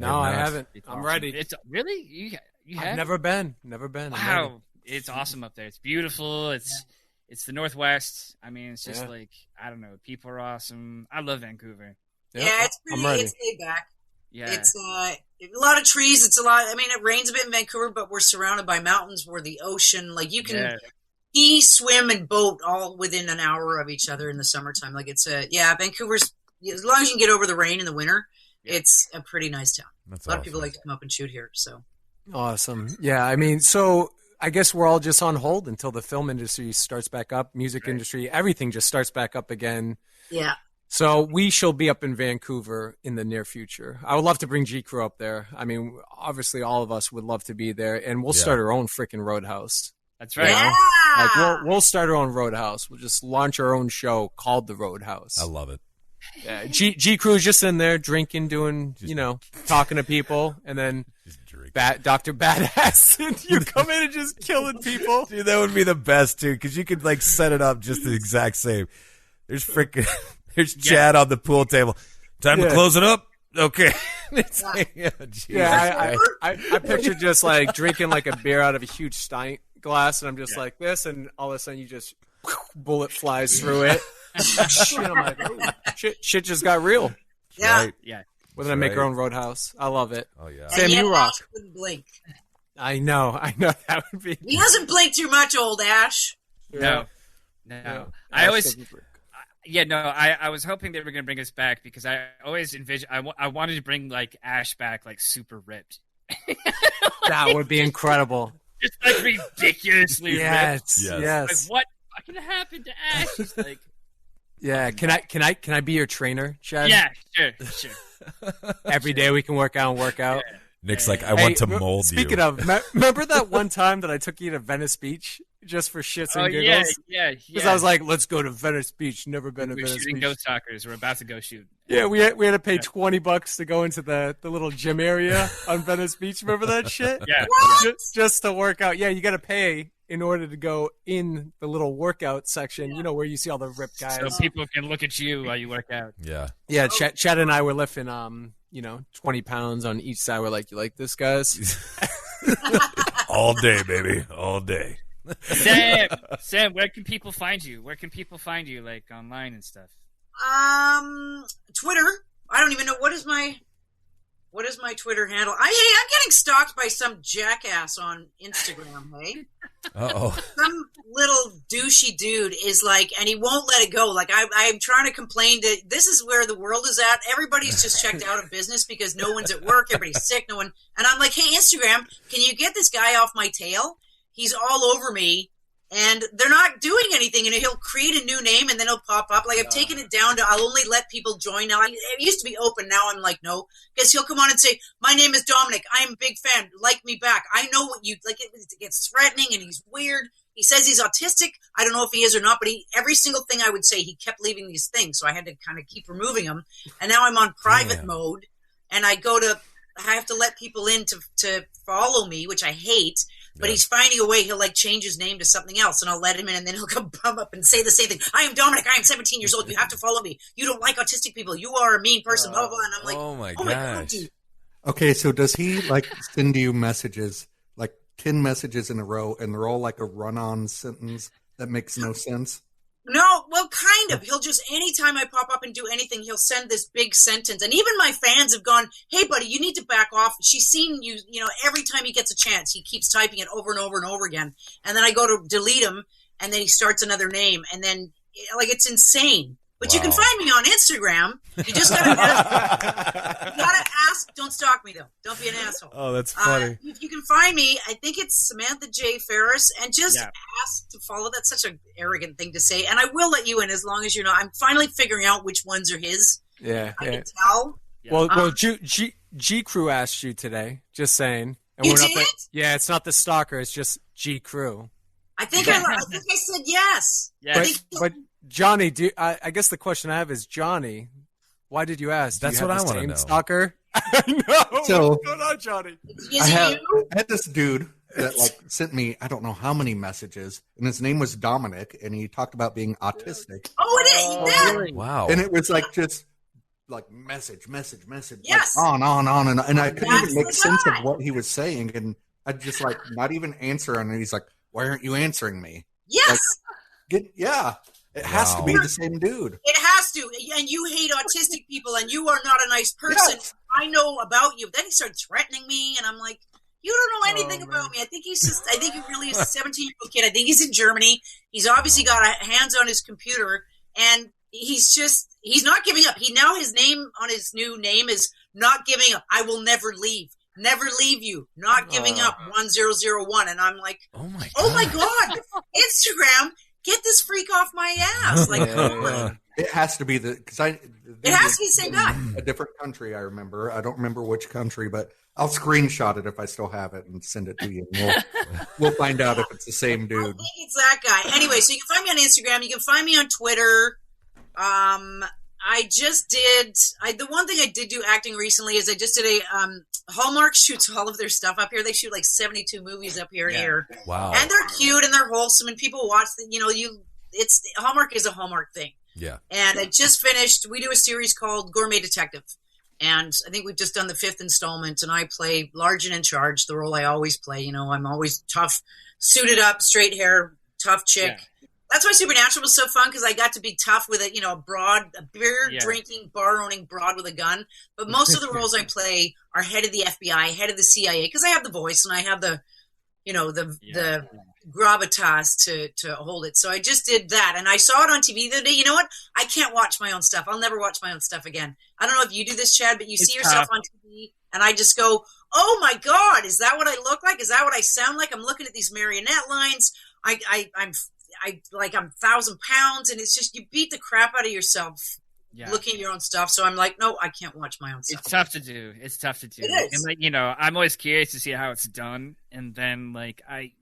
I haven't. I'm ready. It's really you have I've never been. Wow. It's awesome up there. It's beautiful. It's the Northwest. I mean, it's just like, I don't know. People are awesome. I love Vancouver. Yep. Yeah, it's pretty. It's laid back. Yeah. It's a lot of trees. It's a lot. I mean, it rains a bit in Vancouver, but we're surrounded by mountains. We're the ocean. Like you can ski, swim, and boat all within an hour of each other in the summertime. Like Vancouver's, as long as you can get over the rain in the winter, it's a pretty nice town. That's a lot of people like to come up and shoot here. So awesome. Yeah, I mean, so I guess we're all just on hold until the film industry starts back up, music industry, everything just starts back up again. Yeah. So we shall be up in Vancouver in the near future. I would love to bring G Crew up there. I mean, obviously all of us would love to be there, and we'll start our own freaking Roadhouse. That's right. Yeah. Like we'll start our own Roadhouse. We'll just launch our own show called The Roadhouse. I love it. Yeah, G Crew's just in there drinking, doing, talking to people, and then Dr. Badass, and you come in and just killing people. Dude, that would be the best, too, because you could, set it up just the exact same. There's Chad on the pool table. Time to close it up. Okay. I picture just like drinking like a beer out of a huge stein glass, and I'm just like this, and all of a sudden you just bullet flies through it. Shit, I'm like, oh, shit just got real. Yeah. Right. Yeah. We're gonna make our own roadhouse. I love it. Oh yeah. Sam, you rock. Ash wouldn't blink. I know that would be. He doesn't blink too much, old Ash. No. I always. I was hoping they were going to bring us back because I always envisioned I wanted to bring like Ash back like super ripped. That would be incredible. Just like ridiculously ripped. Yes. Like what fucking happened to Ash? It's like, yeah. Can I be your trainer, Chad? yeah, sure. Every day we can work out. Yeah. Nick's like, I want to mold Speaking you. of, remember that one time that I took you to Venice Beach just for shits and giggles? Yeah. Because I was like, let's go to Venice Beach. Never been to We're Venice shooting Beach. ghost talkers. We're about to go shoot. Yeah, we had to pay $20 to go into the little gym area on Venice Beach. Remember that shit? Yeah. Just to work out. Yeah, you got to pay in order to go in the little workout section. You know where you see all the ripped guys. So people can look at you while you work out. Yeah. Yeah, Chad and I were lifting 20 pounds on each side. We're like, you like this, guys? All day, baby. All day. Sam, where can people find you? Where can people find you, like online and stuff? Twitter. I don't even know what is my Twitter handle. I'm getting stalked by some jackass on Instagram. Hey, some little douchey dude is like, and he won't let it go. Like I'm trying to complain that this is where the world is at. Everybody's just checked out of business because no one's at work. Everybody's sick. No one. And I'm like, hey, Instagram, can you get this guy off my tail? He's all over me. And they're not doing anything, and he'll create a new name, and then he'll pop up. Like, I've taken it down to I'll only let people join now. It used to be open. Now I'm like, no. Because he'll come on and say, my name is Dominic. I am a big fan. Like me back. I know what you like. It gets threatening, and he's weird. He says he's autistic. I don't know if he is or not, but every single thing I would say, he kept leaving these things. So I had to kind of keep removing them. And now I'm on private mode, and I have to let people in to follow me, which I hate. But he's finding a way. He'll like change his name to something else, and I'll let him in, and then he'll come up and say the same thing. I am Dominic. I am 17 years old. You have to follow me. You don't like autistic people. You are a mean person. Blah, blah, blah. And I'm like, oh my God, gosh. dude. Okay, so does he like send you messages, like 10 messages in a row, and they're all like a run-on sentence that makes no sense? No, well, kind of. He'll just, anytime I pop up and do anything, he'll send this big sentence. And even my fans have gone, hey, buddy, you need to back off. She's seen you, every time he gets a chance, he keeps typing it over and over and over again. And then I go to delete him, and then he starts another name. And then, like, it's insane. But you can find me on Instagram. You just gotta ask. Don't stalk me, though. Don't be an asshole. Oh, that's funny. You can find me. I think it's Samantha J. Ferris, and just ask to follow. That's such an arrogant thing to say, and I will let you in as long as you're not. I'm finally figuring out which ones are his. Yeah, I can tell. Yeah. Well, G Crew asked you today. Just saying. And You we're not did? yeah, it's not the stalker. It's just G Crew. I think I said yes. Yeah. But Johnny, I guess the question I have is, Johnny, why did you ask? That's do you what have I the wanna same know. Stalker? I know. So- What's going on, Johnny? Is it you? I had this dude that like sent me I don't know how many messages, and his name was Dominic, and he talked about being autistic, Oh, it is. Yeah. really? Wow. and it was like just like message, Yes. like on, and I couldn't That's even make the sense guy. of what he was saying, and I'd just like not even answer, and he's like, "Why aren't you answering me?" Yes. It has to be Wow. the same dude. It has to. And you hate autistic people, and you are not a nice person. Yes. I know about you. Then he started threatening me, and I'm like, you don't know anything about me. I think he really is a 17-year-old kid. I think he's in Germany. He's obviously got hands on his computer, and he's not giving up. His name on his new name is Not Giving Up. I will never leave. Never leave you. Not giving up. 1001. And I'm like, oh my God, Instagram, get this freak off my ass. Like, It has to be it has to be the same guy. a different country. I remember. I don't remember which country, but I'll screenshot it if I still have it and send it to you. And we'll find out if it's the same I dude. think it's that guy. Anyway, so you can find me on Instagram. You can find me on Twitter. The one thing I did do acting recently is I just did Hallmark shoots all of their stuff up here. They shoot like 72 movies up here. Wow. And they're cute and they're wholesome and people watch Hallmark is a Hallmark thing. Yeah. And I just finished. We do a series called Gourmet Detective. And I think we've just done the 5th installment, and I play large and in charge, the role I always play. You know, I'm always tough, suited up, straight hair, tough chick. Yeah. That's why Supernatural was so fun, because I got to be tough with a beer-drinking, bar-owning broad with a gun. But most of the roles I play are head of the FBI, head of the CIA, because I have the voice and I have the gravitas to hold it. So I just did that, and I saw it on TV the other day. You know what? I can't watch my own stuff. I'll never watch my own stuff again. I don't know if you do this, Chad, but you see yourself on TV, and I just go, "Oh my God, is that what I look like? Is that what I sound like?" I'm looking at these marionette lines. I'm 1,000 pounds, and it's just you beat the crap out of yourself. Yeah. Looking at your own stuff, so I'm like, no, I can't watch my own stuff. It's tough to do. It is. And I'm always curious to see how it's done, and then I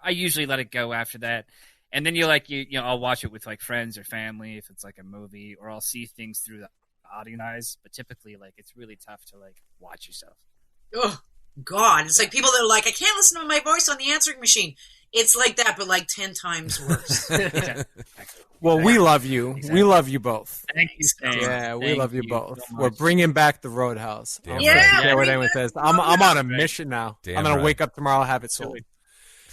usually let it go after that, and then I'll watch it with friends or family if it's a movie, or I'll see things through the audience eyes. But typically, it's really tough to watch yourself. Oh God, it's like people that are like, I can't listen to my voice on the answering machine. It's like that, but 10 times worse. Well, we love you. Exactly. We love you both. Thank you, Sam. Yeah, we love you both. So we're bringing back the Roadhouse. Damn yeah. Right. I don't care what anyone says. I'm on a mission now. Damn I'm going right. to wake up tomorrow, have it sold.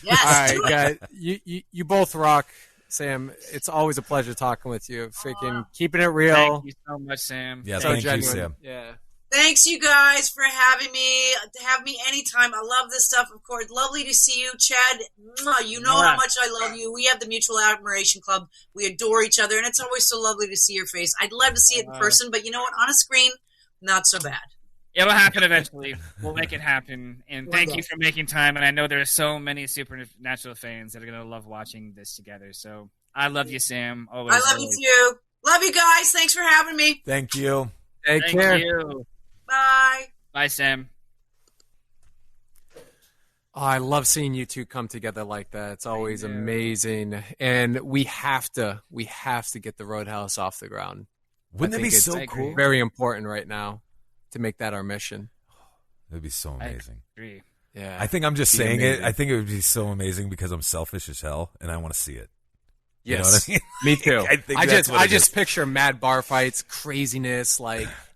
Yes. All right, guys. You both rock. Sam, it's always a pleasure talking with you. Freaking keeping it real. Thank you so much, Sam. Yeah, so thank genuine. you, Sam. Yeah. Thanks, you guys, for having me. Have me anytime. I love this stuff, of course. Lovely to see you, Chad. You know how much I love you. We have the Mutual Admiration Club. We adore each other, and it's always so lovely to see your face. I'd love to see it in person, but you know what? On a screen, not so bad. It'll happen eventually. We'll make it happen. And thank you for making time. And I know there are so many Supernatural fans that are going to love watching this together. So I love you, Sam. Always. I love you, too. Love you guys. Thanks for having me. Thank you. Take care. You. Bye. Bye, Sam. Oh, I love seeing you two come together like that. It's always amazing. And we have to get the Roadhouse off the ground. Wouldn't that be so cool? Very important right now to make that our mission. That'd be so amazing. I agree. Yeah. I think I'm just saying amazing. I think it would be so amazing because I'm selfish as hell and I want to see it. You yes. know what I mean? Me too. I just picture mad bar fights, craziness,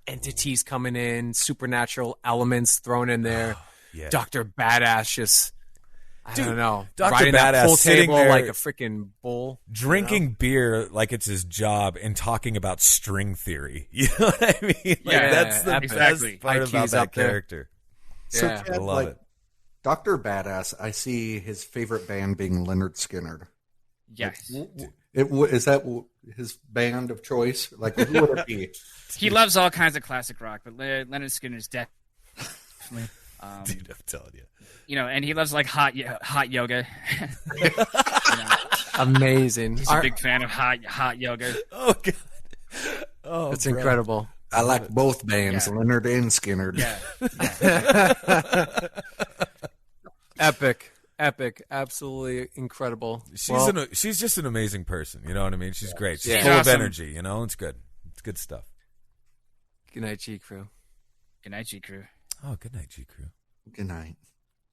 entities coming in, supernatural elements thrown in there. Yeah. Dr. Badass just, I don't know, Dr. riding Badass that pool sitting table there, like a freaking bull. Drinking beer like it's his job and talking about string theory. You know what I mean? That's the best part about that character. So Yeah. Chad, I love it. Dr. Badass, I see his favorite band being Leonard Skinner. Yes. Is that his band of choice? Who would it be? He loves all kinds of classic rock, but Leonard Skinner's definitely. Dude, I'm telling you. And he loves hot yoga. Amazing. He's a big fan of hot yoga. Oh God. Oh, it's incredible. I like both bands, Leonard and Skinner. Yeah. Epic, absolutely incredible. She's just an amazing person. You know what I mean? She's great. She's Yeah. full of Awesome. energy. It's good. It's good stuff. Good night, G Crew. Good night, G Crew. Oh, good night, G Crew. Good night.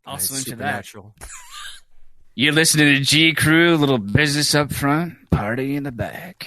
Also into Supernatural. that. You're listening to G Crew, little business up front, party in the back.